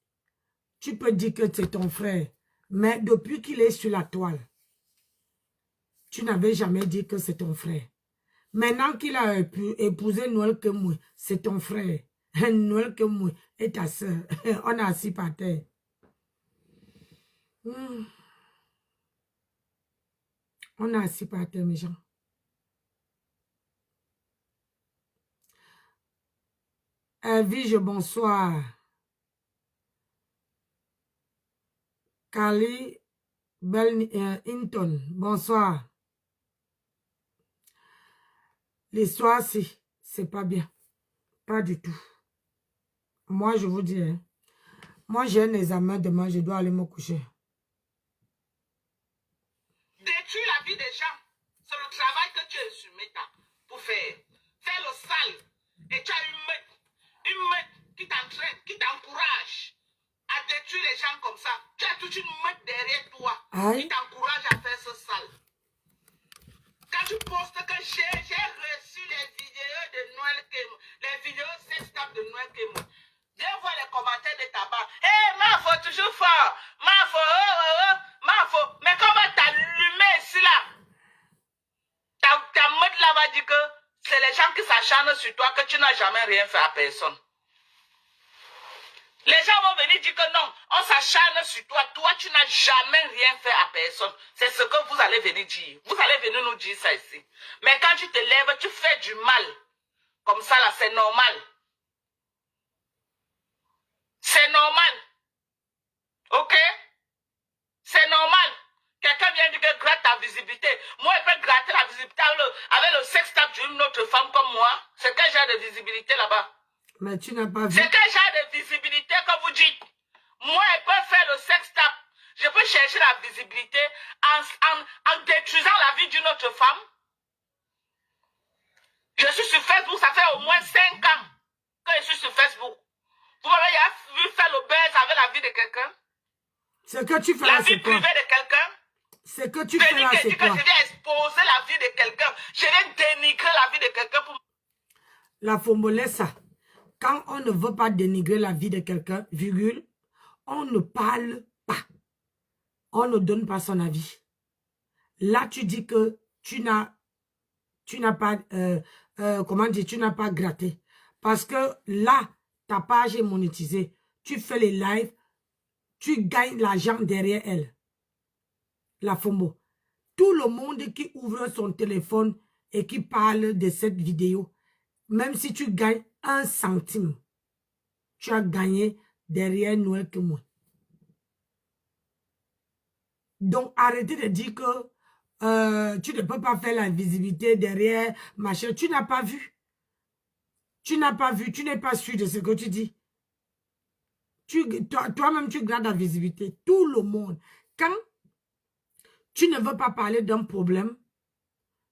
tu peux dire que c'est ton frère, mais depuis qu'il est sur la toile, tu n'avais jamais dit que c'est ton frère. Maintenant qu'il a épousé Noël Kemwe, c'est ton frère. Noël Kemwe est ta soeur. On est assis par terre. On est assis par terre, mes gens. Vige, bonsoir. Kali Hinton, bonsoir. L'histoire, c'est pas bien. Pas du tout. Moi, je vous dis, hein, moi, j'ai un examen demain, je dois aller me coucher. Détruire la vie des gens. C'est le travail que tu es sur Meta pour faire. Faire le sale. Et tu as une meute qui t'entraîne, qui t'encourage à détruire les gens comme ça. Tu as toute une meute derrière toi qui t'encourage à faire ce sale. Quand tu postes que j'ai reçu les vidéos de Noël Kemo, les vidéos sextables de Noël Kemo, je vois les commentaires de tabac. Hé, Mafo, toujours fort. Mafo, Mafo. Mais comment t'allumer ici là? Ta meute là va dire que c'est les gens qui s'acharnent sur toi, que tu n'as jamais rien fait à personne. Les gens vont venir dire que non, on s'acharne sur toi. Toi, tu n'as jamais rien fait à personne. C'est ce que vous allez venir dire. Vous allez venir nous dire ça ici. Mais quand tu te lèves, tu fais du mal. Comme ça, là, c'est normal. C'est normal. Ok? C'est normal. Quelqu'un vient dire que gratte ta visibilité. Moi, je peux gratter la visibilité avec le sextape d'une autre femme comme moi. C'est quel genre de visibilité là-bas? Mais tu n'as pas vu. C'est quel genre de visibilité que vous dites? Moi, je peux faire le sextape. Je peux chercher la visibilité en détruisant la vie d'une autre femme. Je suis sur Facebook, ça fait au moins 5 ans que je suis sur Facebook. Vous m'avez vu faire le buzz avec la vie de quelqu'un? Ce que tu fais la là, vie privée de quelqu'un? Ce que tu fais là, c'est quoi? Je viens exposer la vie de quelqu'un. Je viens dénigrer la vie de quelqu'un pour... La Fombolessa, quand on ne veut pas dénigrer la vie de quelqu'un, virgule, on ne parle pas. On ne donne pas son avis. Là, tu dis que tu n'as pas, comment dire, tu n'as pas gratté. Parce que là, ta page est monétisée. Tu fais les lives, tu gagnes l'argent derrière elle. La Fombo. Tout le monde qui ouvre son téléphone et qui parle de cette vidéo, même si tu gagnes 1 centime, tu as gagné derrière Noël que moi. Donc, arrêtez de dire que tu ne peux pas faire la visibilité derrière, machin. Tu n'as pas vu. Tu n'as pas vu, tu n'es pas sûr de ce que tu dis. Toi-même, tu gardes la visibilité. Tout le monde. Quand tu ne veux pas parler d'un problème,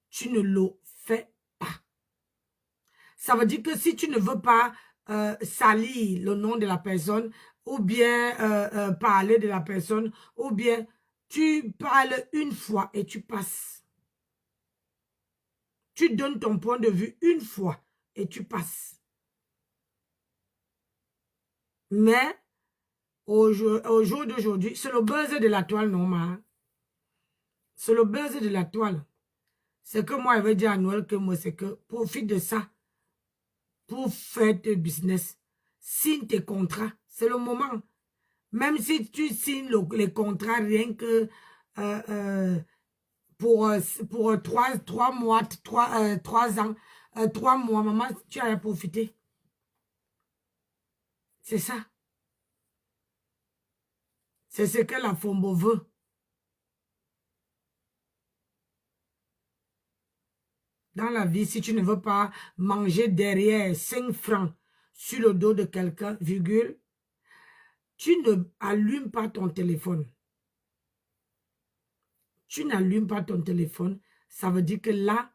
tu ne le fais pas. Ça veut dire que si tu ne veux pas salir le nom de la personne, ou bien parler de la personne, ou bien tu parles une fois et tu passes. Tu donnes ton point de vue une fois et tu passes. Mais au jour d'aujourd'hui, c'est le buzz de la toile, non, ma. C'est le buzz de la toile. C'est que moi, je vais dire à Noël que moi, c'est que profite de ça pour faire tes business. Signe tes contrats. C'est le moment. Même si tu signes les contrats rien que pour 3 mois, 3 ans, 3 mois, maman, tu as profité. C'est ça. C'est ce que la Fombo veut. Dans la vie, si tu ne veux pas manger derrière 5 francs sur le dos de quelqu'un, virgule, tu ne allumes pas ton téléphone. Tu n'allumes pas ton téléphone, ça veut dire que là,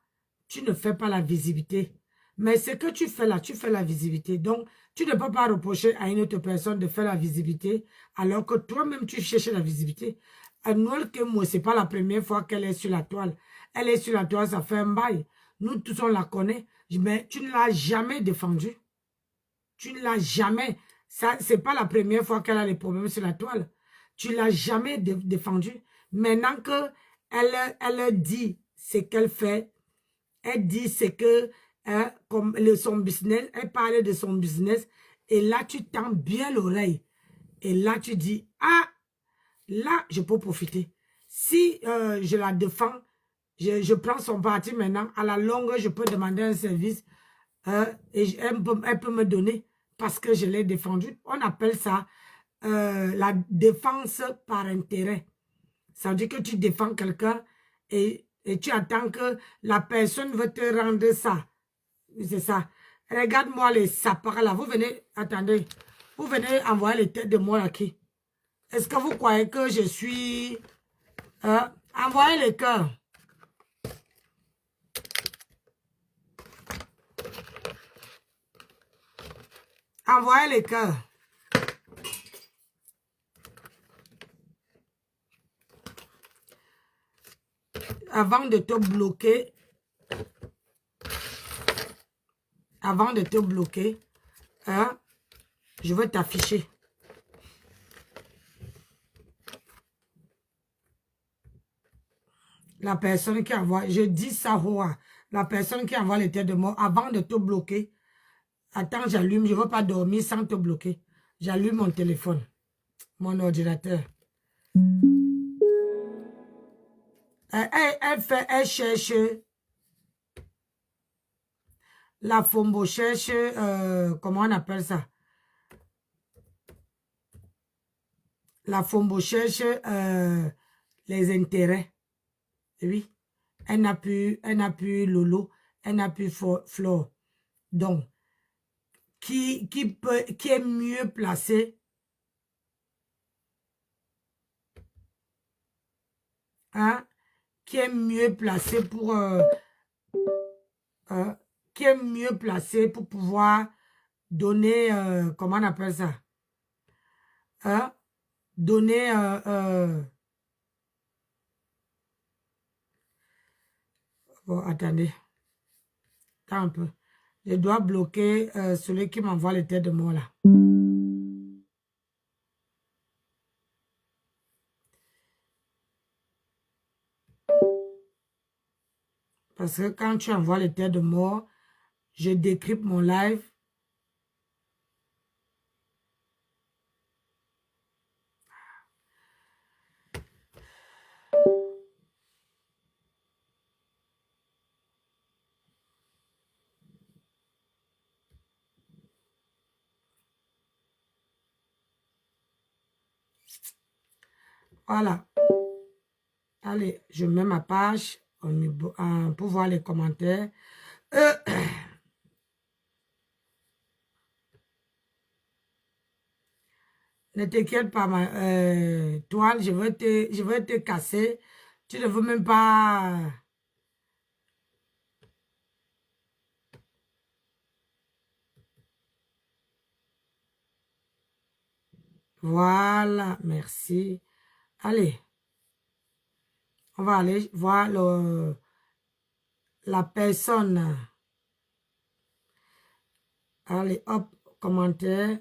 tu ne fais pas la visibilité. Mais ce que tu fais là, tu fais la visibilité. Donc, tu ne peux pas reprocher à une autre personne de faire la visibilité alors que toi-même, tu cherches la visibilité. Noël que moi, ce n'est pas la première fois qu'elle est sur la toile. Elle est sur la toile, ça fait un bail. Nous tous, on la connaît. Mais tu ne l'as jamais défendue. Tu ne l'as jamais. Ce n'est pas la première fois qu'elle a des problèmes sur la toile. Tu ne l'as jamais défendue. Maintenant que elle dit ce qu'elle fait, elle dit ce que, hein, comme son business, elle parle de son business, et là, tu tends bien l'oreille. Et là, tu dis, ah, là, je peux profiter. Si je la défends, je prends son parti maintenant, à la longue, je peux demander un service, et elle peut me donner, parce que je l'ai défendu. On appelle ça la défense par intérêt. Ça veut dire que tu défends quelqu'un et tu attends que la personne veut te rendre ça. C'est ça. Regarde-moi les sapins là. Vous venez, attendez, vous venez envoyer les têtes de moi à qui? Est-ce que vous croyez que je suis... envoyez les cœurs. Envoyez les cœurs. Avant de te bloquer, hein, je vais t'afficher. La personne qui envoie, je dis ça, la personne qui envoie les têtes de mort, avant de te bloquer, attends, j'allume, je ne veux pas dormir sans te bloquer. J'allume mon téléphone, mon ordinateur. Elle cherche, la Fombo cherche, comment on appelle ça? La Fombo cherche les intérêts. Oui. Elle n'a plus Lolo, elle n'a plus Flore. Donc, qui est mieux placé? Hein? Qui est mieux placé pour qui est mieux placé pour pouvoir donner comment on appelle ça, hein? Donner bon, attendez un peu, je dois bloquer celui qui m'envoie les têtes de mort là. Parce que quand tu envoies les têtes de mort, je décrypte mon live. Voilà. Allez, je mets ma page pour voir les commentaires. Ne t'inquiète pas, ma toile, je vais te casser. Tu ne veux même pas... Voilà, merci. Allez. On va aller voir la personne. Allez, hop, commentaire.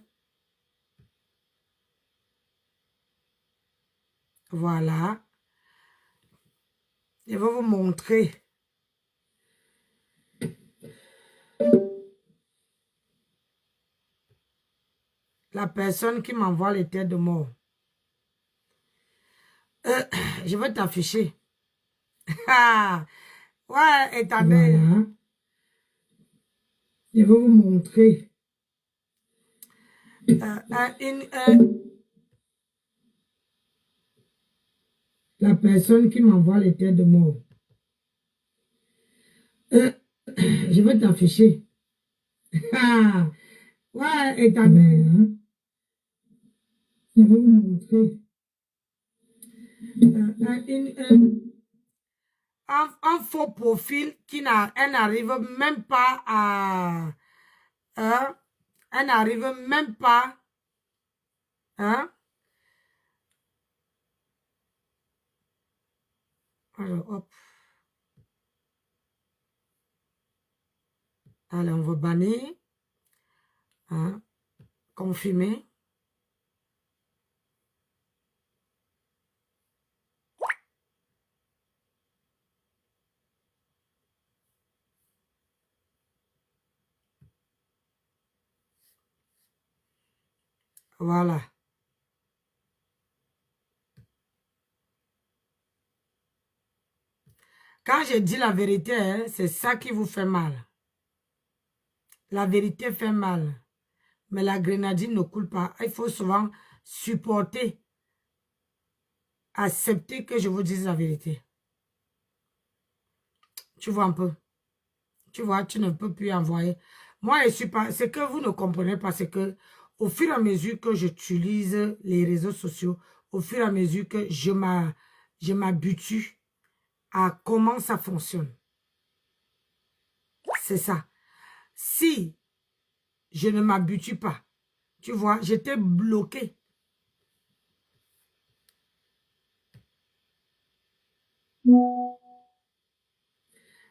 Voilà. Je vais vous montrer. La personne qui m'envoie les têtes de mort. Je vais t'afficher. Ouais, attendez. Voilà. Je vais vous montrer. La personne qui m'envoie les têtes de mort. je vais t'afficher. Ah, ouais, et ta mère, hein? Je vais vous montrer. Un faux profil qui n'arrive même pas à... Hein? Elle n'arrive même pas... Hein? Alors, hop. Allez, on va bannir. Hein? Confirmer. Voilà. Quand je dis la vérité, hein, c'est ça qui vous fait mal. La vérité fait mal. Mais la grenadine ne coule pas. Il faut souvent supporter, accepter que je vous dise la vérité. Tu vois un peu. Tu vois, tu ne peux plus envoyer. Moi, je suis pas... Ce que vous ne comprenez pas, c'est que au fur et à mesure que j'utilise les réseaux sociaux, au fur et à mesure que je m'habitue à comment ça fonctionne. C'est ça. Si je ne m'habitue pas, tu vois, j'étais bloqué.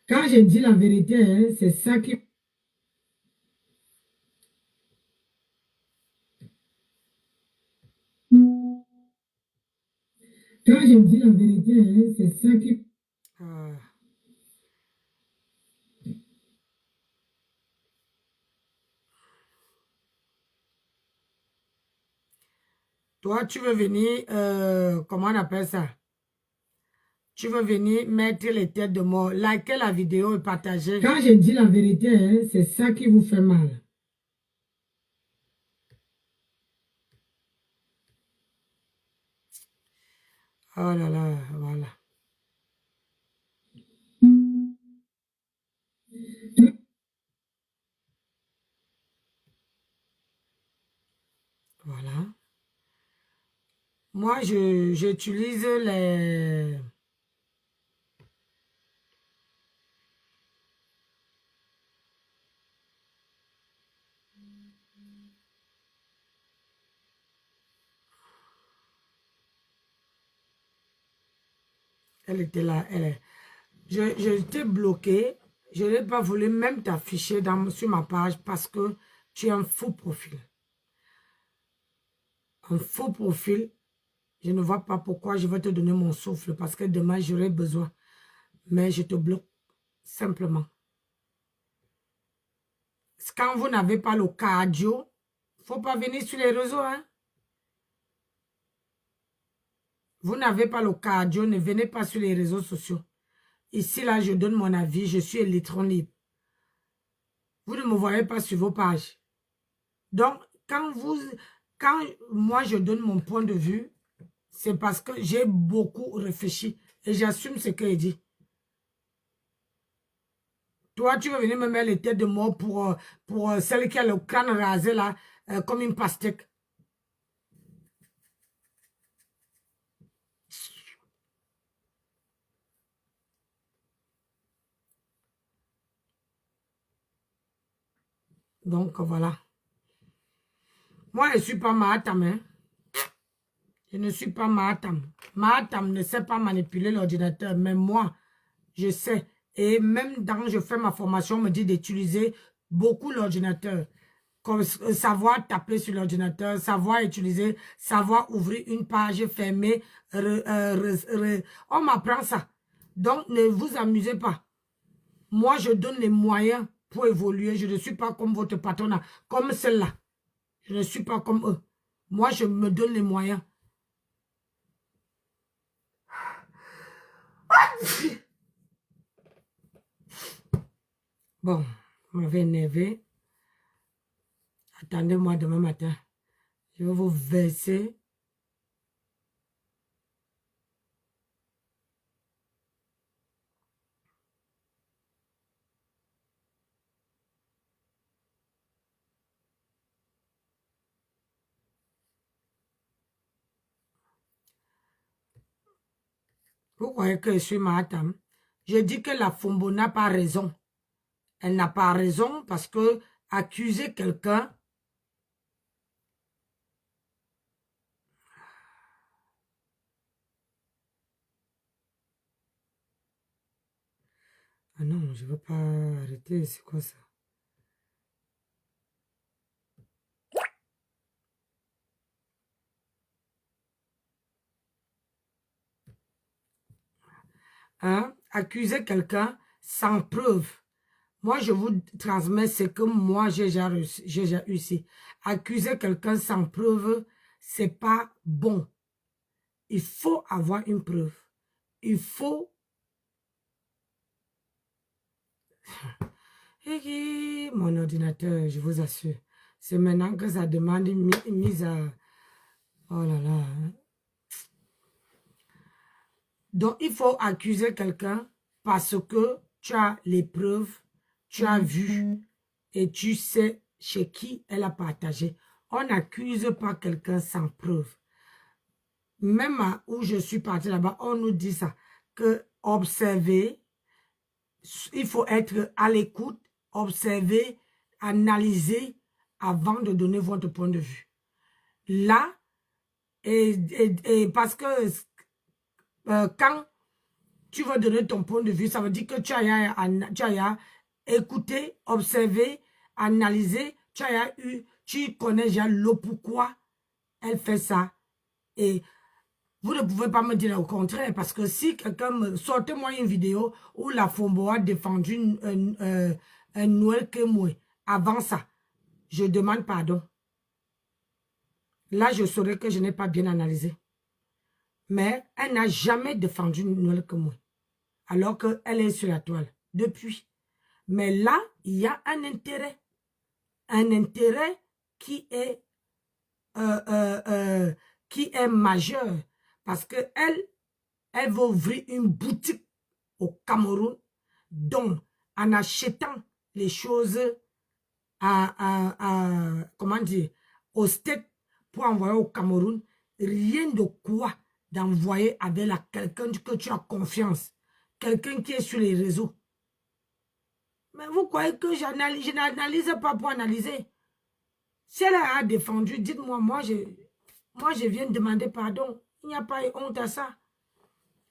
Quand je dis la vérité, hein, c'est ça qui... Quand je dis la vérité, hein, c'est ça qui... Toi, tu veux venir, comment on appelle ça? Tu veux venir mettre les têtes de mort, liker la vidéo et partager. Quand je dis la vérité, hein, c'est ça qui vous fait mal. Oh là là, voilà. Voilà. Moi, j'utilise les... Elle était là, elle est... J'étais bloqué. Je n'ai pas voulu même t'afficher sur ma page parce que tu es un faux profil. Un faux profil. Je ne vois pas pourquoi je vais te donner mon souffle parce que demain, j'aurai besoin. Mais je te bloque simplement. Quand vous n'avez pas le cardio, il ne faut pas venir sur les réseaux. Hein? Vous n'avez pas le cardio, ne venez pas sur les réseaux sociaux. Ici, là, je donne mon avis, je suis électron libre. Vous ne me voyez pas sur vos pages. Donc, quand moi, je donne mon point de vue, c'est parce que j'ai beaucoup réfléchi et j'assume ce que je dis. Toi, tu veux venir me mettre les têtes de mort pour celle qui a le crâne rasé là, comme une pastèque. Donc, voilà. Moi, je ne suis pas Mahatam. Hein? Je ne suis pas Mahatam. Mahatam ne sait pas manipuler l'ordinateur, mais moi, je sais. Et même quand je fais ma formation, on me dit d'utiliser beaucoup l'ordinateur. Comme savoir taper sur l'ordinateur, savoir utiliser, savoir ouvrir une page fermée. On m'apprend ça. Donc, ne vous amusez pas. Moi, je donne les moyens pour évoluer. Je ne suis pas comme votre patronat, comme celle-là. Je ne suis pas comme eux. Moi, je me donne les moyens. Bon, je m'avais énervé. Attendez-moi demain matin. Je vais vous verser. Vous croyez que je suis Mahatam? Je dis que la Fombo n'a pas raison. Elle n'a pas raison parce que accuser quelqu'un... Ah non, je ne veux pas arrêter. C'est quoi ça? Hein? Accuser quelqu'un sans preuve. Moi, je vous transmets ce que moi, j'ai déjà réussi. Accuser quelqu'un sans preuve, c'est pas bon. Il faut avoir une preuve. Il faut... Mon ordinateur, je vous assure. C'est maintenant que ça demande une mise à... Oh là là. Hein. Donc, il faut accuser quelqu'un parce que tu as les preuves, tu as vu et tu sais chez qui elle a partagé. On n'accuse pas quelqu'un sans preuve. Même où je suis partie là-bas, on nous dit ça, que observer, il faut être à l'écoute, observer, analyser avant de donner votre point de vue. Là, et parce que quand tu veux donner ton point de vue, ça veut dire que tu as écouté, observé, analysé, tu connais déjà le pourquoi elle fait ça. Et vous ne pouvez pas me dire au contraire, parce que si quelqu'un me... Sortez-moi une vidéo où la Fombo a défendu un Noël Kemwe. Avant ça, je demande pardon. Là, je saurais que je n'ai pas bien analysé. Mais elle n'a jamais défendu Noël Kemwe. Alors qu'elle est sur la toile, depuis. Mais là, il y a un intérêt. Un intérêt qui est majeur. Parce qu'elle veut ouvrir une boutique au Cameroun, donc en achetant les choses comment dire, au States pour envoyer au Cameroun, rien de quoi d'envoyer avec quelqu'un que tu as confiance, quelqu'un qui est sur les réseaux. Mais vous croyez que je n'analyse pas pour analyser? Si elle a défendu, dites-moi, moi je viens de demander pardon. Il n'y a pas honte à ça.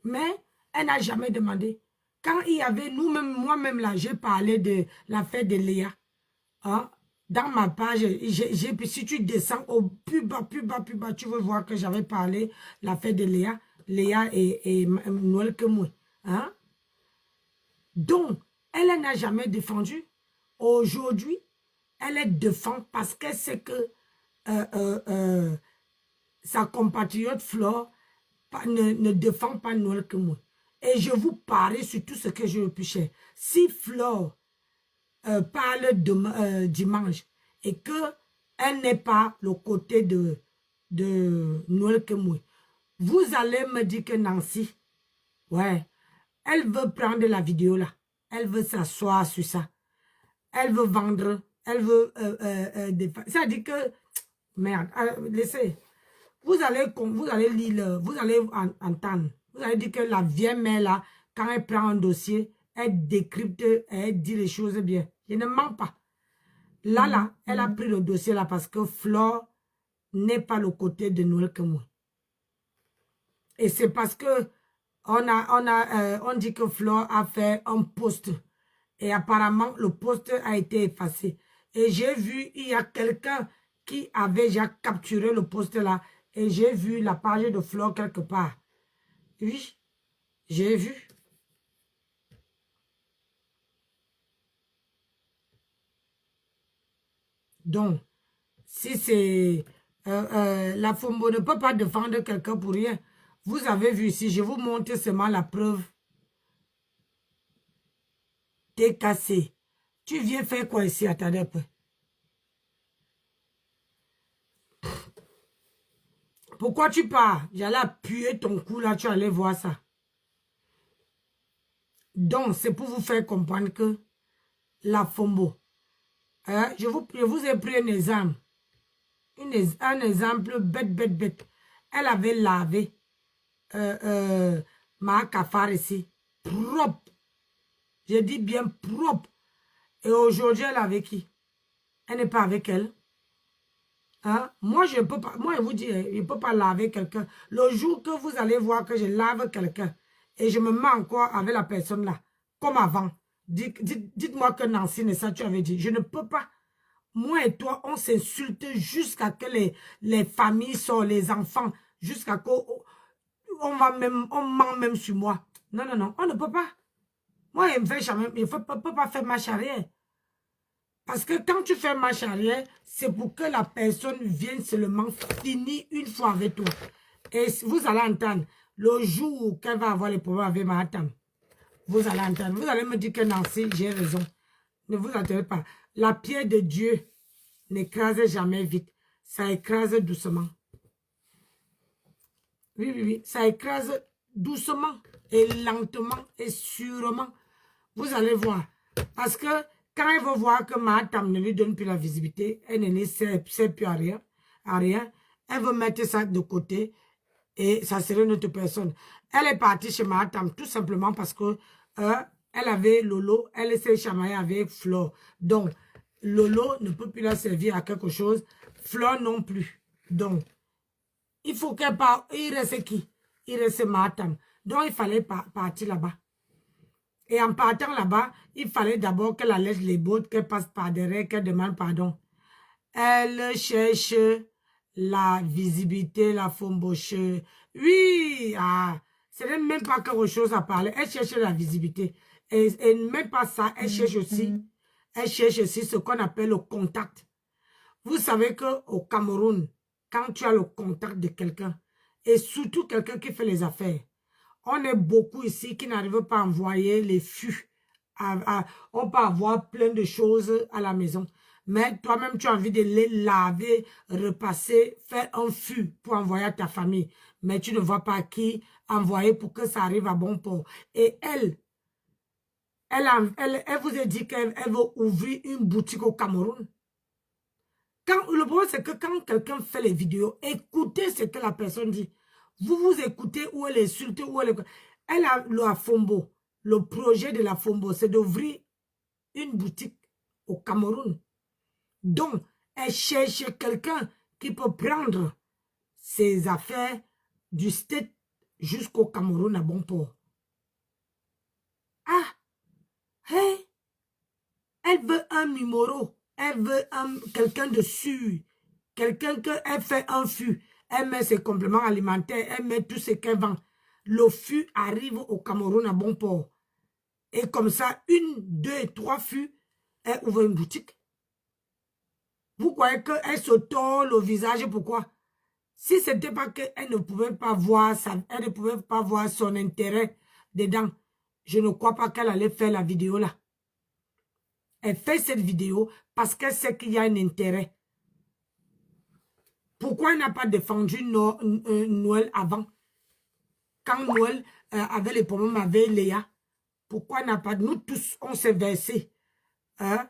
Mais elle n'a jamais demandé. Quand il y avait nous-mêmes, moi-même là, j'ai parlé de l'affaire de Léa. Hein? Dans ma page, si tu descends au plus bas, tu veux voir que j'avais parlé l'affaire de Léa. Léa et Noël Kemwe. Hein? Donc, elle n'a jamais défendu. Aujourd'hui, elle défend parce qu'elle sait que sa compatriote Flore ne défend pas Noël Kemwe. Et je vous parie sur tout ce que je veux plus cher. Si Flore parle dimanche et que elle n'est pas le côté de Noël Kemwe, vous allez me dire que Nancy, ouais, elle veut prendre la vidéo là. Elle veut s'asseoir sur ça. Elle veut vendre. Elle veut... ça dit que... Merde, laissez. Vous allez lire, vous allez entendre. Vous allez dire que la vieille mère là, quand elle prend un dossier, elle décrypte, elle dit les choses bien. Je ne mens pas. Là, elle a pris le dossier là parce que Flore n'est pas le côté de Noël Kemwe. Et c'est parce que on dit que Flore a fait un post. Et apparemment, le post a été effacé. Et j'ai vu, il y a quelqu'un qui avait déjà capturé le post là. Et j'ai vu la page de Flore quelque part. Oui, j'ai vu. Donc, si c'est... la Fombo ne peut pas défendre quelqu'un pour rien. Vous avez vu ici, je vous montre seulement la preuve. T'es cassé. Tu viens faire quoi ici? Attendez un peu. Pourquoi tu pars? J'allais appuyer ton cou là, tu allais voir ça. Donc, c'est pour vous faire comprendre que la Fombo, je vous ai pris un exemple. Un exemple bête. Elle avait lavé ma cafard ici. Propre. Je dis bien propre. Et aujourd'hui, elle est avec qui? Elle n'est pas avec elle. Hein? Moi, je ne peux pas, moi, je vous dis, je ne peux pas laver quelqu'un. Le jour que vous allez voir que je lave quelqu'un et je me mets encore avec la personne là, comme avant, dites-moi que Nancy, ça tu avais dit. Je ne peux pas. Moi et toi, on s'insulte jusqu'à que les familles sortent, les enfants, jusqu'à qu'on on ment même sur moi. Non, non, non, on ne peut pas. Moi, il ne peut pas faire marche arrière. Parce que quand tu fais marche arrière, c'est pour que la personne vienne seulement finir une fois avec toi. Et vous allez entendre, le jour qu'elle va avoir les problèmes avec ma tante, vous allez entendre, vous allez me dire que Nancy, j'ai raison. Ne vous attendez pas. La pierre de Dieu n'écrase jamais vite. Ça écrase doucement. Oui, oui, oui. Ça écrase doucement et lentement et sûrement. Vous allez voir. Parce que quand elle va voir que ma tante ne lui donne plus la visibilité, elle ne sert plus à rien, elle veut mettre ça de côté et ça serait une autre personne. Elle est partie chez ma tante tout simplement parce que elle avait Lolo, elle s'est chamaillée avec Flore. Donc, Lolo ne peut plus la servir à quelque chose, Flore non plus. Donc, il faut qu'elle parte. Il reste qui? Il reste ma tante. Donc, il fallait partir là-bas. Et en partant là-bas, il fallait d'abord qu'elle allège les bottes, qu'elle passe par derrière, qu'elle demande pardon. Elle cherche la visibilité, la fomboche. Oui, ce n'est même pas quelque chose à parler. Elle cherche la visibilité. Et même pas ça, elle cherche aussi ce qu'on appelle le contact. Vous savez qu'au Cameroun, quand tu as le contact de quelqu'un, et surtout quelqu'un qui fait les affaires, on est beaucoup ici qui n'arrivent pas à envoyer les fûts. On peut avoir plein de choses à la maison. Mais toi-même, tu as envie de les laver, repasser, faire un fût pour envoyer à ta famille. Mais tu ne vois pas qui envoyer pour que ça arrive à bon port. Et elle vous a dit qu'elle veut ouvrir une boutique au Cameroun. Le problème, c'est que quand quelqu'un fait les vidéos, écoutez ce que la personne dit. Vous écoutez où elle insulte, où elle a le Fombo. Le projet de la Fombo, c'est d'ouvrir une boutique au Cameroun. Donc, elle cherche quelqu'un qui peut prendre ses affaires du state jusqu'au Cameroun à bon port. Ah! Hey! Elle veut un numéro. Elle veut quelqu'un de sûr. Quelqu'un qu'elle fait un fût. Elle met ses compléments alimentaires, elle met tout ce qu'elle vend. Le fût arrive au Cameroun à bon port. Et comme ça, 1, 2, 3 fûts, elle ouvre une boutique. Vous croyez qu'elle se tord le visage, pourquoi? Si ce n'était pas qu'elle ne pouvait pas voir elle ne pouvait pas voir son intérêt dedans, je ne crois pas qu'elle allait faire la vidéo là. Elle fait cette vidéo parce qu'elle sait qu'il y a un intérêt. Pourquoi elle n'a pas défendu Noël avant? Quand Noël avait les problèmes avec Léa, pourquoi elle n'a pas... Nous tous, on s'est versés. Hein?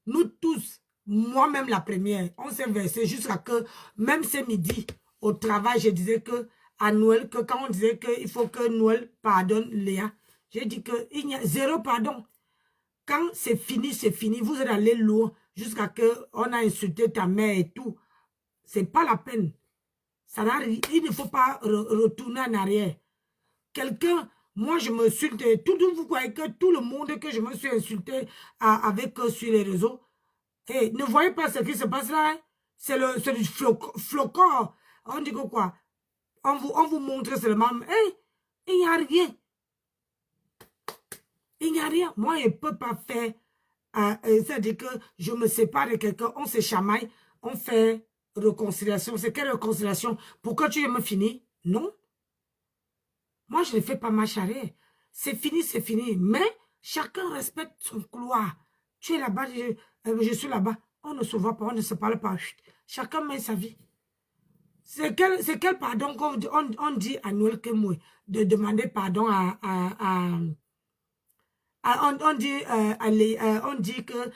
Nous tous, moi-même la première, on s'est versés jusqu'à que, même ce midi, au travail, je disais que à Noël, que quand on disait qu'il faut que Noël pardonne Léa, j'ai dit qu'il y a 0 pardon. Quand c'est fini, c'est fini. Vous êtes allé loin jusqu'à que on a insulté ta mère et tout. C'est pas la peine. Il ne faut pas retourner en arrière. Quelqu'un, moi je me insulte, vous croyez que tout le monde que je me suis insulté avec sur les réseaux, et ne voyez pas ce qui se passe là, hein? C'est du flocon. On dit que quoi? On vous montre seulement, hey, il n'y a rien. Il n'y a rien. Moi, je ne peux pas faire, c'est-à-dire que je me sépare de quelqu'un, on se chamaille, on fait réconciliation. C'est quelle réconciliation? Pourquoi tu veux me finir? Non. Moi, je ne fais pas ma charrette. C'est fini, c'est fini. Mais chacun respecte son couloir. Tu es là-bas, je suis là-bas. On ne se voit pas, on ne se parle pas. Chut. Chacun met sa vie. C'est quel pardon qu'on dit à Noël Kemoui de demander pardon on dit que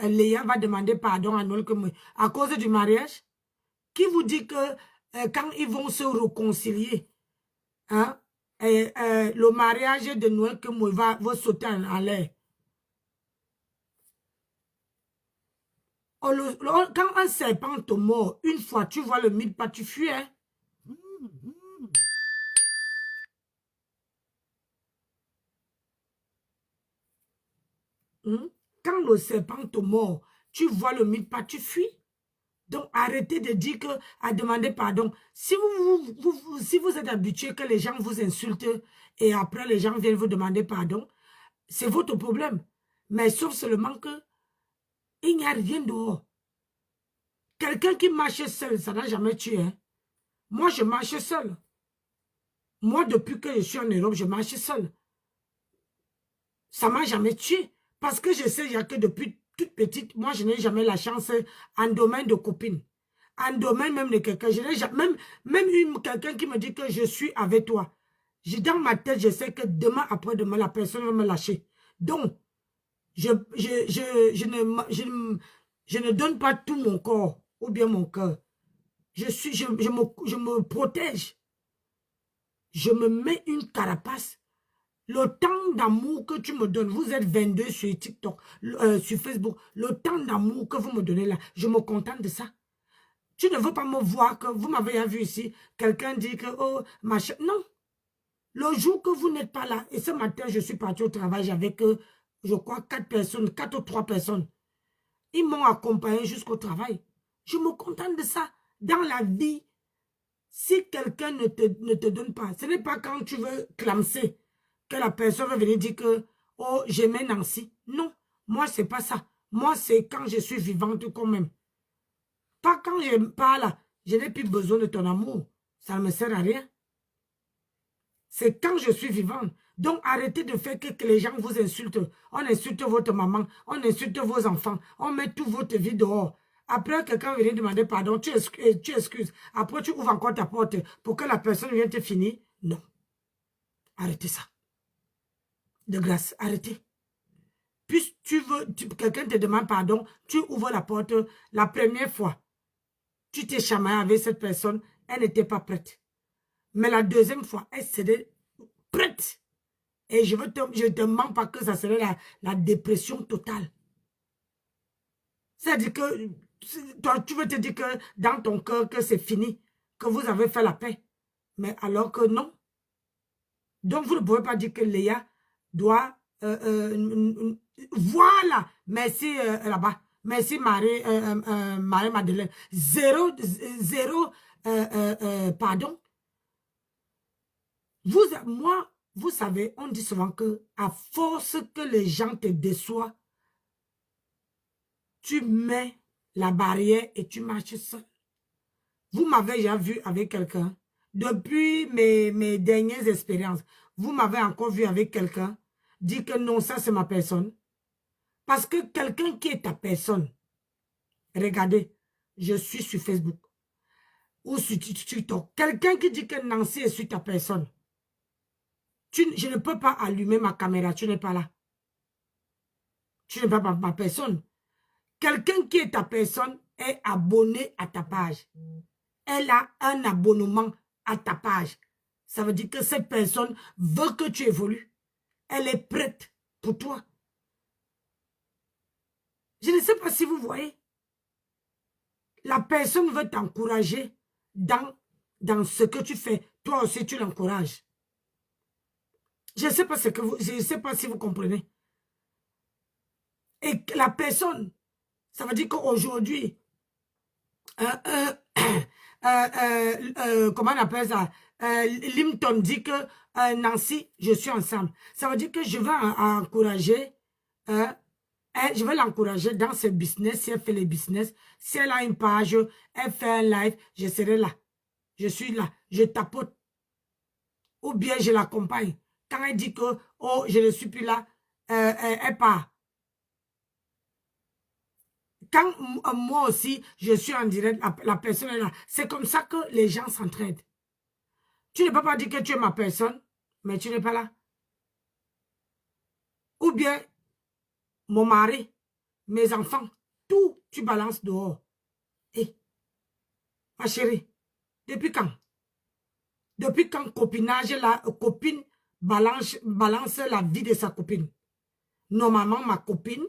Léa va demander pardon à Noël Kemoui à cause du mariage. Qui vous dit que quand ils vont se réconcilier, hein, le mariage de Noël que moi va sauter en l'air. Quand un serpent te mord, une fois, tu vois le mille pas, tu fuis. Hein? Quand le serpent te mord, tu vois le mille pas, tu fuis. Donc, arrêtez de dire que, à demander pardon. Si si vous êtes habitué que les gens vous insultent et après les gens viennent vous demander pardon, c'est votre problème. Mais sauf seulement que il n'y a rien dehors. Quelqu'un qui marche seul, ça n'a jamais tué. Hein? Moi, je marche seul. Moi, depuis que je suis en Europe, je marche seul. Ça ne m'a jamais tué. Parce que je sais que depuis toute petite, moi, je n'ai jamais la chance en domaine de copine. En domaine même de quelqu'un. Même quelqu'un qui me dit que je suis avec toi. Dans ma tête, je sais que demain, après-demain, la personne va me lâcher. Donc, je ne donne pas tout mon corps ou bien mon cœur. Je me protège. Je me mets une carapace. Le temps d'amour que tu me donnes, vous êtes 22 sur TikTok, sur Facebook, le temps d'amour que vous me donnez là, je me contente de ça. Tu ne veux pas me voir que, vous m'avez vu ici, quelqu'un dit que, oh, machin, non. Le jour que vous n'êtes pas là, et ce matin, je suis parti au travail avec, je crois, 4 personnes, 4 ou 3 personnes. Ils m'ont accompagné jusqu'au travail. Je me contente de ça. Dans la vie, si quelqu'un ne te donne pas, ce n'est pas quand tu veux clamser que la personne va venir dire que, oh, j'aimais Nancy. Non, moi, c'est pas ça. Moi, c'est quand je suis vivante quand même. Pas quand je parle, je n'ai plus besoin de ton amour. Ça ne me sert à rien. C'est quand je suis vivante. Donc, arrêtez de faire que les gens vous insultent. On insulte votre maman, on insulte vos enfants, on met toute votre vie dehors. Après, quelqu'un vient demander pardon, tu excuses. Après, tu ouvres encore ta porte pour que la personne vienne te finir. Non. Arrêtez ça. De grâce, arrêtez. Puis quelqu'un te demande pardon, tu ouvres la porte. La première fois, tu t'es chamaillé avec cette personne, elle n'était pas prête. Mais la deuxième fois, elle serait prête. Et je ne te mens pas que ça serait la dépression totale. C'est-à-dire que toi, tu veux te dire que dans ton cœur que c'est fini, que vous avez fait la paix. Mais alors que non. Donc vous ne pouvez pas dire que Léa doit... voilà. Merci là-bas. Merci Marie-Madeleine. Zéro pardon. Moi, vous savez, on dit souvent que à force que les gens te déçoivent, tu mets la barrière et tu marches seul. Vous m'avez déjà vu avec quelqu'un. Depuis mes dernières expériences, vous m'avez encore vu avec quelqu'un dire que non, ça c'est ma personne. Parce que quelqu'un qui est ta personne, regardez, je suis sur Facebook ou sur TikTok. Quelqu'un qui dit que Nancy est sur ta personne. Je ne peux pas allumer ma caméra, tu n'es pas là. Tu n'es pas ma personne. Quelqu'un qui est ta personne est abonné à ta page. Elle a un abonnement à ta page. Ça veut dire que cette personne veut que tu évolues. Elle est prête pour toi. Je ne sais pas si vous voyez. La personne veut t'encourager dans ce que tu fais. Toi aussi, tu l'encourages. Je ne sais pas si vous comprenez. Et la personne, ça veut dire qu'aujourd'hui, comment on appelle ça? Limton dit que Nancy, je suis ensemble. Ça veut dire que je vais encourager, je vais l'encourager dans ce business, si elle fait les business. Si elle a une page, elle fait un live, je serai là. Je suis là, je tapote. Ou bien je l'accompagne. Quand elle dit que, oh, je ne suis plus là, elle part. Quand moi aussi, je suis en direct, la personne est là. C'est comme ça que les gens s'entraident. Tu ne peux pas dire que tu es ma personne, mais tu n'es pas là. Ou bien, mon mari, mes enfants, tout, tu balances dehors. Et, ma chérie, depuis quand? Depuis quand copinage, la copine balance la vie de sa copine. Normalement, ma copine,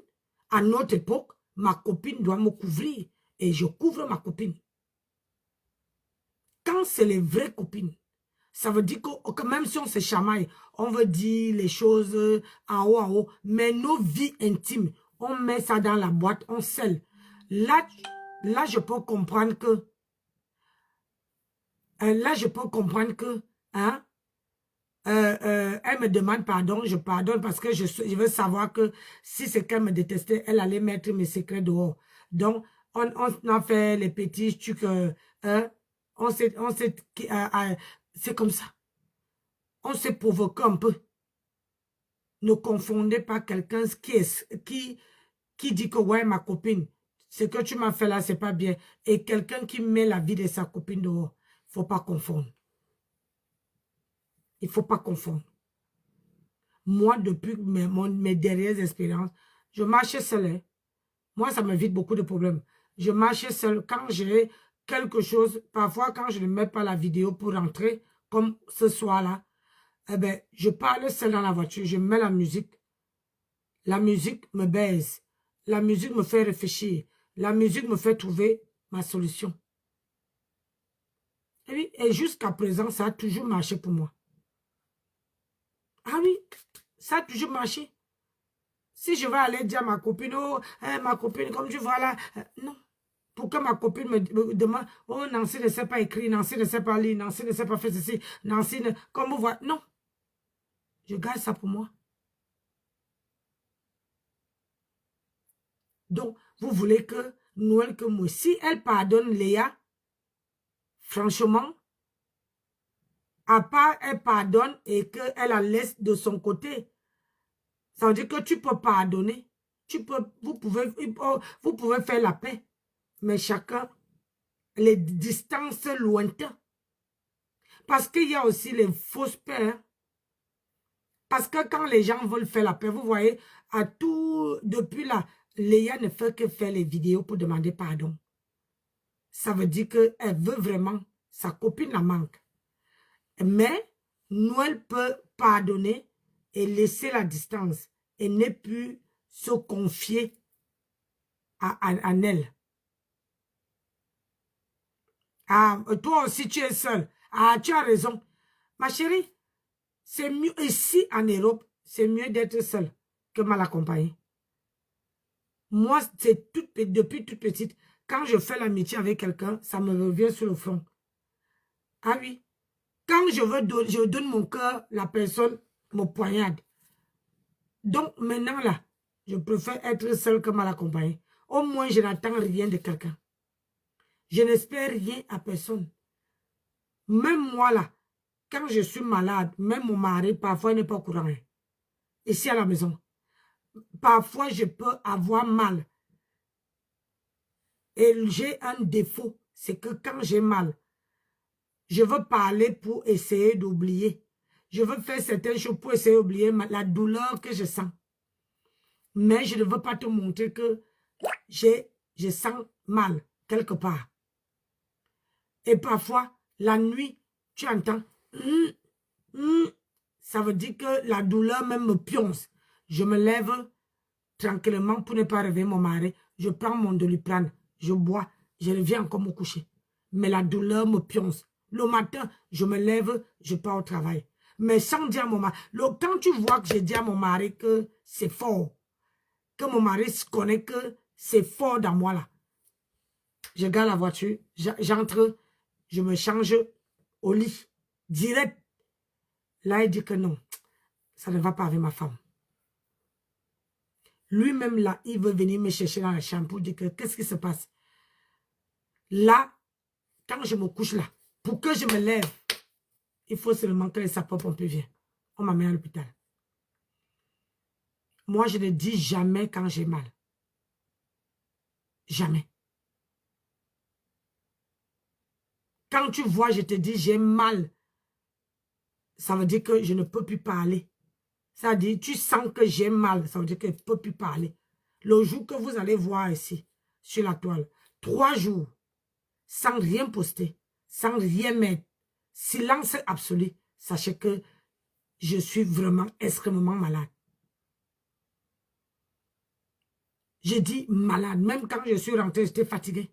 à notre époque, ma copine doit me couvrir. Et je couvre ma copine. Quand c'est les vraies copines, ça veut dire que même si on se chamaille, on veut dire les choses en haut, mais nos vies intimes, on met ça dans la boîte, on scelle. Là, je peux comprendre que, hein, elle me demande pardon, je pardonne parce que je veux savoir que si c'est qu'elle me détestait, elle allait mettre mes secrets dehors. Donc, on a fait les petits trucs, c'est comme ça. On s'est provoqué un peu. Ne confondez pas quelqu'un qui dit que ouais, ma copine, ce que tu m'as fait là, c'est pas bien. Et quelqu'un qui met la vie de sa copine dehors. Il ne faut pas confondre. Il ne faut pas confondre. Moi, depuis mes dernières expériences, je marchais seule. Hein. Moi, ça m'évite beaucoup de problèmes. Je marchais seule. Quand j'ai quelque chose, parfois quand je ne mets pas la vidéo pour rentrer, comme ce soir-là, eh ben, je parle seule dans la voiture, je mets la musique. La musique me baise. La musique me fait réfléchir. La musique me fait trouver ma solution. Et jusqu'à présent, ça a toujours marché pour moi. Ah oui, ça a toujours marché. Si je vais aller dire à ma copine, oh, ma copine, comme tu vois là, non. Pourquoi ma copine me demande, oh, Nancy ne sait pas écrire, Nancy ne sait pas lire, Nancy ne sait pas faire ceci, Nancy ne... Comme vous voyez, non. Je garde ça pour moi. Donc, vous voulez que Noël, que moi, si elle pardonne Léa, franchement, à part elle pardonne et qu'elle la laisse de son côté, ça veut dire que tu peux pardonner. Vous pouvez faire la paix. Mais chacun, les distances lointaines. Parce qu'il y a aussi les fausses paix. Parce que quand les gens veulent faire la paix, vous voyez, à tout, depuis là, Léa ne fait que faire les vidéos pour demander pardon. Ça veut dire qu'elle veut vraiment, sa copine la manque. Mais, Noël peut pardonner et laisser la distance et ne plus se confier à elle. Ah, toi aussi tu es seul. Ah, tu as raison. Ma chérie, c'est mieux, ici en Europe, c'est mieux d'être seul que mal accompagné. Moi, c'est depuis toute petite, quand je fais l'amitié avec quelqu'un, ça me revient sur le front. Ah oui. Quand je donne mon cœur, la personne me poignarde. Donc maintenant là, je préfère être seul que mal accompagné. Au moins, je n'attends rien de quelqu'un. Je n'espère rien à personne. Même moi là, quand je suis malade, même mon mari, parfois, il n'est pas au courant. Ici à la maison. Parfois, je peux avoir mal. Et j'ai un défaut, c'est que quand j'ai mal, je veux parler pour essayer d'oublier. Je veux faire certaines choses pour essayer d'oublier la douleur que je sens. Mais je ne veux pas te montrer que je sens mal quelque part. Et parfois, la nuit, tu entends, ça veut dire que la douleur même me pionce. Je me lève tranquillement pour ne pas réveiller mon mari. Je prends mon Doliprane, je bois, je reviens encore me coucher. Mais la douleur me pionce. Le matin, je me lève, je pars au travail. Mais sans dire à mon mari, quand tu vois que j'ai dit à mon mari que c'est fort, que mon mari connaît que c'est fort dans moi là, je garde la voiture, j'entre, je me change au lit, direct. Là, il dit que non, ça ne va pas avec ma femme. Lui-même là, il veut venir me chercher dans la chambre pour dire que qu'est-ce qui se passe. Là, quand je me couche là, pour que je me lève, il faut seulement que les sapeurs-pompiers viennent. On m'amène à l'hôpital. Moi, je ne dis jamais quand j'ai mal. Jamais. Quand tu vois, je te dis j'ai mal, ça veut dire que je ne peux plus parler. Ça veut dire tu sens que j'ai mal, ça veut dire que je ne peux plus parler. Le jour que vous allez voir ici, sur la toile, 3 jours, sans rien poster, sans rien mettre, Silence absolu. Sachez que je suis vraiment extrêmement malade. Je dis malade. Même quand je suis rentrée, j'étais fatiguée.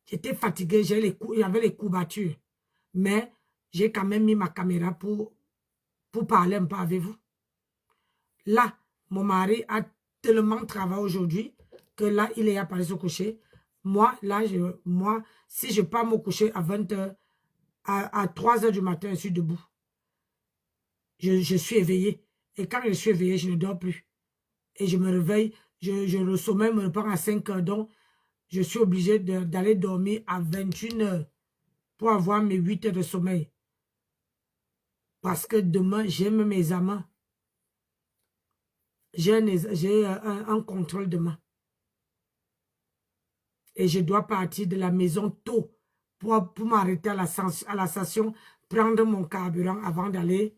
J'étais fatiguée, il y avait les courbatures. Mais j'ai quand même mis ma caméra pour parler un peu avec vous. Là, mon mari a tellement travaillé aujourd'hui que là, il est apparu se coucher. Moi, là, si je pars me coucher à 20 h, à 3 h du matin, je suis debout. Je suis éveillée. Et quand je suis éveillée, je ne dors plus. Et je me réveille, le sommeil me reprend à 5 h. Donc, je suis obligée d'aller dormir à 21 h pour avoir mes 8 heures de sommeil. Parce que demain, j'aime mes examens. J'ai un contrôle demain. Et je dois partir de la maison tôt pour m'arrêter à la station, prendre mon carburant avant d'aller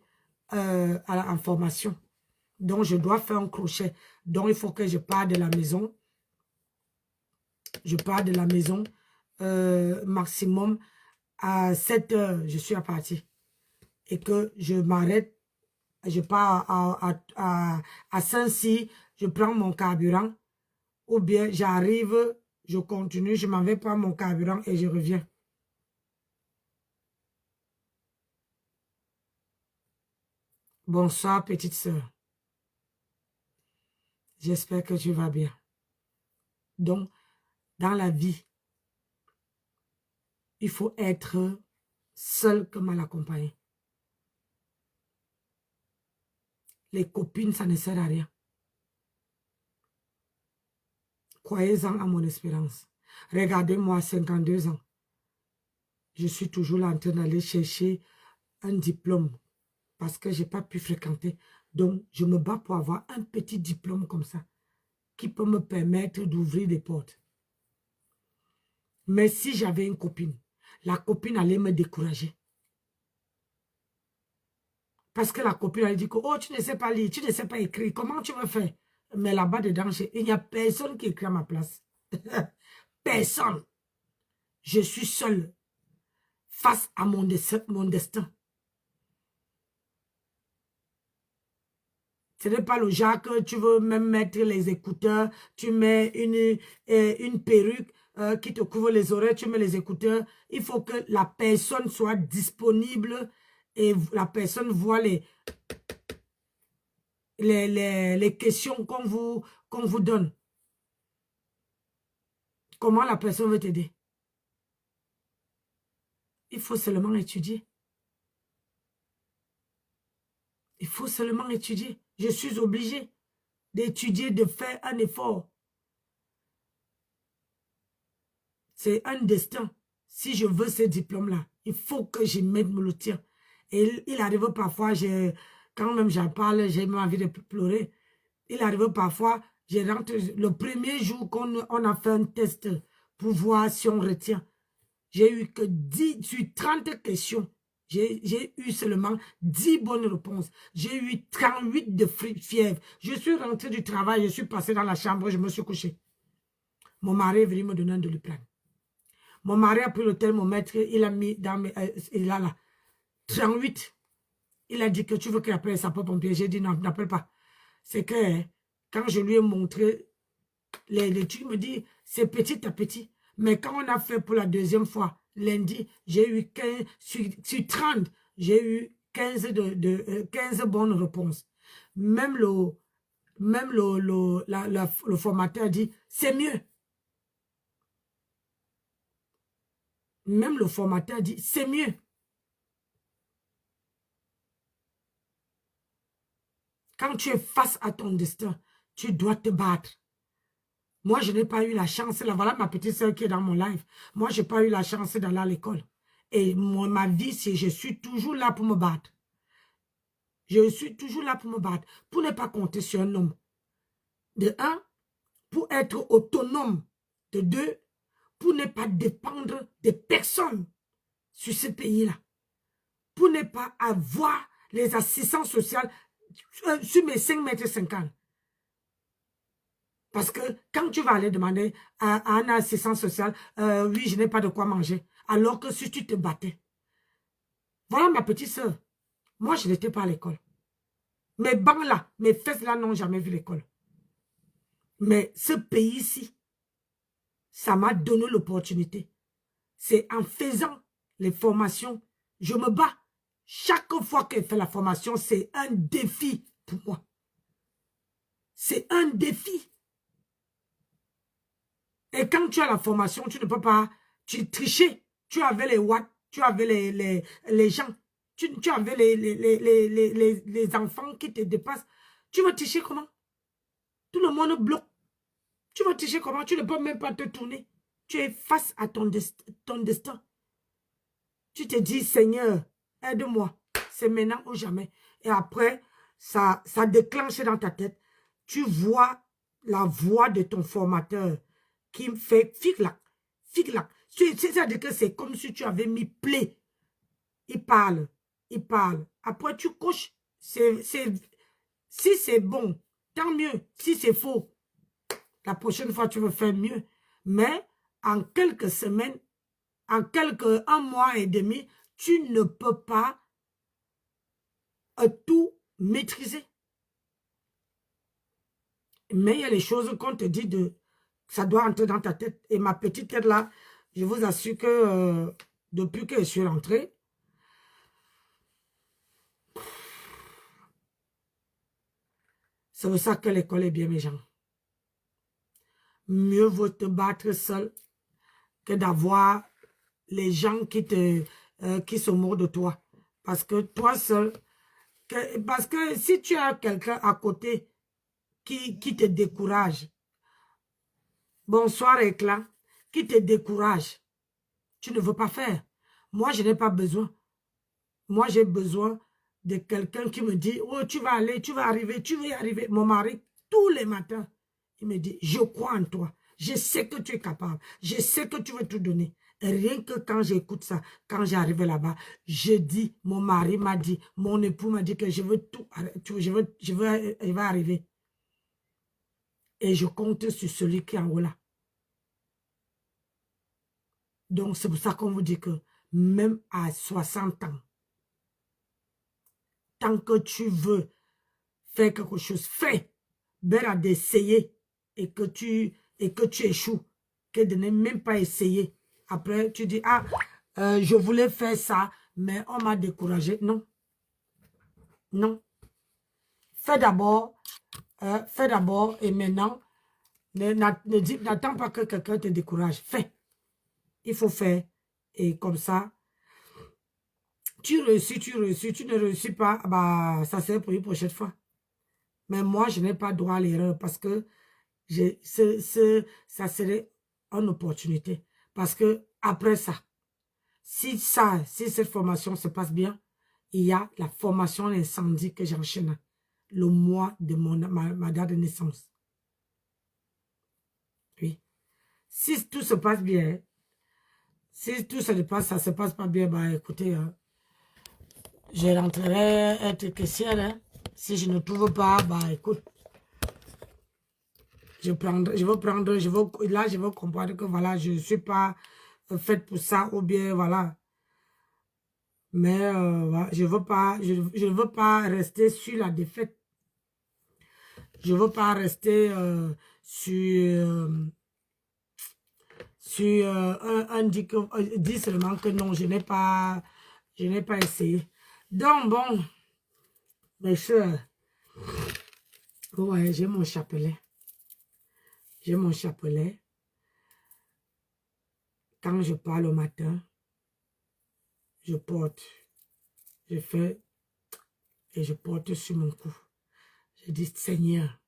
en formation. Donc, je dois faire un crochet. Donc, il faut que je parte de la maison. Je pars de la maison maximum à 7 h. Je suis à partir. Et que je m'arrête. Je pars à Saint-Cy. Je prends mon carburant. Ou bien, j'arrive, je continue, je m'en vais prendre mon carburant et je reviens. Bonsoir, petite sœur. J'espère que tu vas bien. Donc, dans la vie, il faut être seul que mal accompagné. Les copines, ça ne sert à rien. Croyez-en à mon espérance. Regardez-moi, 52 ans. Je suis toujours là en train d'aller chercher un diplôme parce que je n'ai pas pu fréquenter. Donc, je me bats pour avoir un petit diplôme comme ça qui peut me permettre d'ouvrir des portes. Mais si j'avais une copine, la copine allait me décourager. Parce que la copine allait dire que, oh, tu ne sais pas lire, tu ne sais pas écrire, comment tu veux faire? Mais là-bas dedans, il n'y a personne qui écrit à ma place. Personne. Je suis seule face à mon destin. Ce n'est pas le genre que tu veux même mettre les écouteurs, tu mets une perruque qui te couvre les oreilles, tu mets les écouteurs. Il faut que la personne soit disponible et la personne voit les questions qu'on vous donne. Comment la personne veut t'aider? Il faut seulement étudier. Il faut seulement étudier. Je suis obligée d'étudier, de faire un effort. C'est un destin. Si je veux ce diplôme-là, il faut que je mette le tien. Et il arrive parfois, quand même j'en parle, j'ai même envie de pleurer. Il arrive parfois, je rentre, le premier jour qu'on a fait un test pour voir si on retient, j'ai eu que 10 sur 30 questions. J'ai eu seulement 10 bonnes réponses. J'ai eu 38 de fièvre. Je suis rentré du travail, je suis passé dans la chambre, je me suis couché. Mon mari est venu me donner un Doliprane. Mon mari a pris le thermomètre, il a mis dans il a là, 38. Il a dit que tu veux qu'il appelle sa propre pompier. J'ai dit non, n'appelle pas. C'est que quand je lui ai montré les trucs, il me dit c'est petit à petit. Mais quand on a fait pour la deuxième fois, lundi, j'ai eu 15, sur 30, j'ai eu 15 bonnes réponses. Même le formateur a dit, c'est mieux. Même le formateur a dit, c'est mieux. Quand tu es face à ton destin, tu dois te battre. Moi, je n'ai pas eu la chance. Là, voilà ma petite soeur qui est dans mon live. Moi, je n'ai pas eu la chance d'aller à l'école. Et ma vie, c'est je suis toujours là pour me battre. Je suis toujours là pour me battre. Pour ne pas compter sur un homme. De un, pour être autonome. De deux, pour ne pas dépendre de personne sur ce pays-là. Pour ne pas avoir les assistances sociales sur mes 5,50 m. Parce que quand tu vas aller demander à un assistant social, oui, je n'ai pas de quoi manger. Alors que si tu te battais, Voilà ma petite soeur. Moi, je n'étais pas à l'école. Mes bancs là, mes fesses là n'ont jamais vu l'école. Mais ce pays-ci, ça m'a donné l'opportunité. C'est en faisant les formations, je me bats. Chaque fois qu'elle fait la formation, c'est un défi pour moi. C'est un défi. Et quand tu as la formation, tu ne peux pas, tu trichais. Tu avais les watts, tu avais les gens, tu avais les enfants qui te dépassent. Tu vas tricher comment? Tout le monde bloque. Tu vas tricher comment? Tu ne peux même pas te tourner. Tu es face à ton destin. Tu te dis, Seigneur, aide-moi. C'est maintenant ou jamais. Et après, ça déclenche dans ta tête. Tu vois la voix de ton formateur qui me fait fic-lac. C'est-à-dire que c'est comme si tu avais mis play. Il parle. Après, tu couches. Si c'est bon, tant mieux. Si c'est faux, la prochaine fois, tu veux faire mieux. Mais en quelques semaines, un mois et demi, tu ne peux pas tout maîtriser. Mais il y a les choses qu'on te dit ça doit entrer dans ta tête. Et ma petite tête là, je vous assure que depuis que je suis rentrée, c'est pour ça que l'école est bien, mes gens. Mieux vaut te battre seul que d'avoir les gens qui se moquent de toi. Parce que toi seul, parce que si tu as quelqu'un à côté qui te décourage, bonsoir éclat, qui te décourage, tu ne veux pas faire. Moi, je n'ai pas besoin. Moi, j'ai besoin de quelqu'un qui me dit, oh, tu vas aller, tu vas arriver, tu vas y arriver. Mon mari, tous les matins, il me dit, je crois en toi. Je sais que tu es capable. Je sais que tu veux tout donner. Et rien que quand j'écoute ça, quand j'arrive là-bas, je dis, mon mari m'a dit, mon époux m'a dit que je veux tout, je vais arriver. Et je compte sur celui qui est en haut là. Donc, c'est pour ça qu'on vous dit que même à 60 ans, tant que tu veux faire quelque chose, fais. Bien d'essayer et que tu échoues, que de ne même pas essayer. Après, tu dis, ah, je voulais faire ça, mais on m'a découragé. Non. Non. Fais d'abord et maintenant, n'attends pas que quelqu'un te décourage. Fais. Il faut faire. Et comme ça, tu réussis, tu ne réussis pas, bah, ça c'est pour une prochaine fois. Mais moi, je n'ai pas droit à l'erreur parce que ça serait une opportunité. Parce que après ça, si cette formation se passe bien, il y a la formation incendie que j'enchaîne le mois de ma date de naissance. Oui. Si tout se passe bien, si tout ça se passe pas bien, bah écoutez, je rentrerai être caissière. Hein. Si je ne trouve pas, bah écoute, là, je vais comprendre que voilà, je ne suis pas faite pour ça, ou bien voilà. Mais je ne veux pas rester sur la défaite. Je ne veux pas rester sur un dit seulement que non, je n'ai pas essayé. Donc bon, mes soeurs, ouais, j'ai mon chapelet. J'ai mon chapelet. Quand je parle au matin, je porte. Je fais et je porte sur mon cou. Je dis, Seigneur,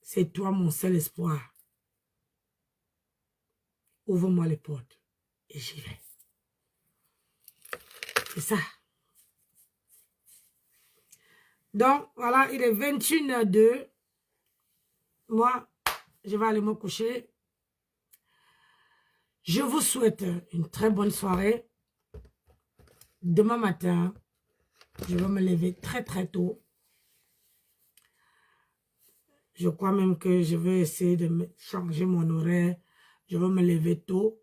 c'est toi mon seul espoir. Ouvre-moi les portes et j'y vais. C'est ça. Donc, voilà, il est 21h02. Moi, je vais aller me coucher. Je vous souhaite une très bonne soirée. Demain matin, je vais me lever très très tôt. Je crois même que je vais essayer de changer mon horaire. Je vais me lever tôt.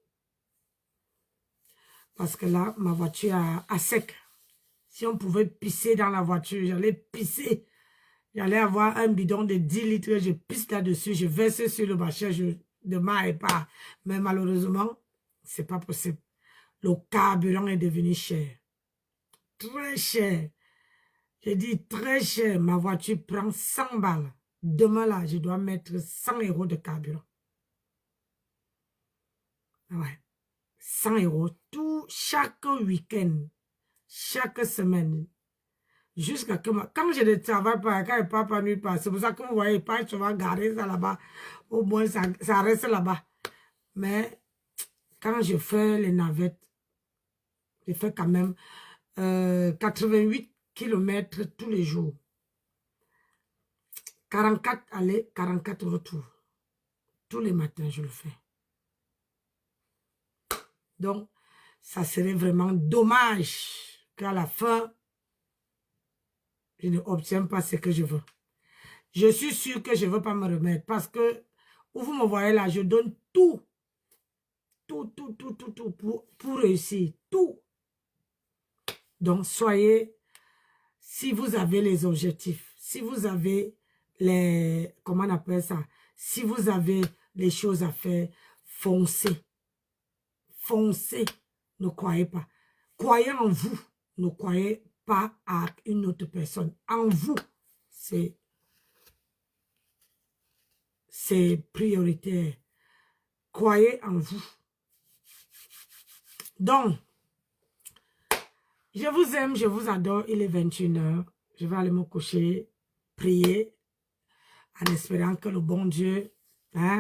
Parce que là, ma voiture à sec. Si on pouvait pisser dans la voiture, j'allais pisser. J'allais avoir un bidon de 10 litres, je pisse là-dessus, je verse sur le machin, je demain et pas. Mais malheureusement, c'est pas possible. Le carburant est devenu cher. Très cher. J'ai dit très cher. Ma voiture prend 100 balles. Demain là, je dois mettre 100 € de carburant. Ouais. 100 €. Tout, chaque week-end, chaque semaine. Jusqu'à que quand je ne travaille pas, quand je ne pars pas nulle part, c'est pour ça que vous voyez pas souvent garer ça là-bas. Au moins, ça reste là-bas. Mais quand je fais les navettes, je fais quand même 88 km tous les jours. 44 aller, 44 retour. Tous les matins, je le fais. Donc, ça serait vraiment dommage qu'à la fin, je n'obtienne pas ce que je veux. Je suis sûre que je ne veux pas me remettre parce que, où vous me voyez là, je donne tout. Tout pour réussir. Tout. Donc, soyez, si vous avez les objectifs, si vous avez les, comment on appelle ça, si vous avez les choses à faire, foncez. Foncez. Ne croyez pas. Croyez en vous. Ne croyez pas à une autre personne. En vous. C'est prioritaire. Croyez en vous. Donc, je vous aime, je vous adore. Il est 21 h. Je vais aller me coucher, prier, en espérant que le bon Dieu, hein,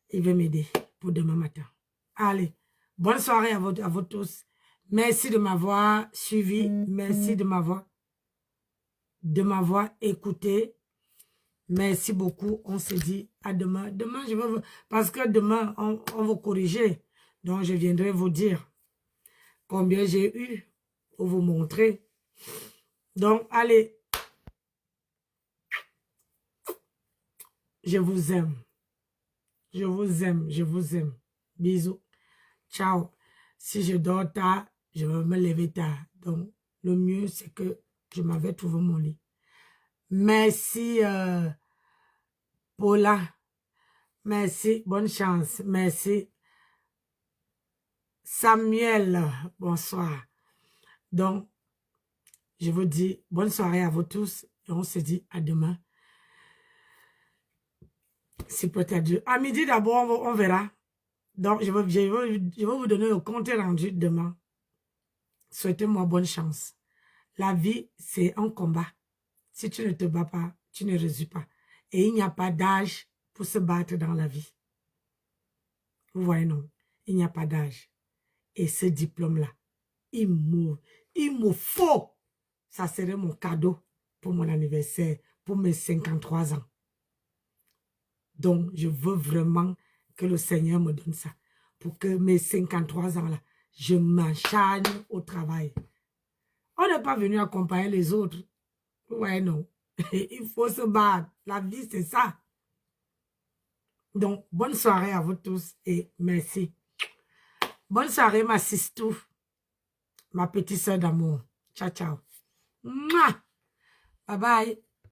il va m'aider pour demain matin. Allez, bonne soirée à vous tous. Merci de m'avoir suivi. Merci de m'avoir écouté. Merci beaucoup. On se dit à demain. Demain, je vais vous... Parce que demain, on va corriger. Donc, je viendrai vous dire combien j'ai eu pour vous montrer. Donc, allez. Je vous aime. Je vous aime. Je vous aime. Bisous. Ciao. Si je dors tard, je vais me lever tard. Donc, le mieux, c'est que je m'avais trouvé mon lit. Merci, Paula. Merci. Bonne chance. Merci. Samuel, bonsoir. Donc, je vous dis bonne soirée à vous tous et on se dit à demain. C'est peut-être Dieu. À midi d'abord, on verra. Donc, je vais vous donner le compte rendu demain. Souhaitez-moi bonne chance. La vie, c'est un combat. Si tu ne te bats pas, tu ne résous pas. Et il n'y a pas d'âge pour se battre dans la vie. Vous voyez, non? Il n'y a pas d'âge. Et ce diplôme-là, il me faut. Ça serait mon cadeau pour mon anniversaire, pour mes 53 ans. Donc, je veux vraiment que le Seigneur me donne ça. Pour que mes 53 ans-là, je m'acharne au travail. On n'est pas venu accompagner les autres. Ouais, non. Il faut se battre. La vie, c'est ça. Donc, bonne soirée à vous tous et merci. Bonne soirée, ma sistou, ma petite soeur d'amour. Ciao, ciao. Mouah! Bye bye.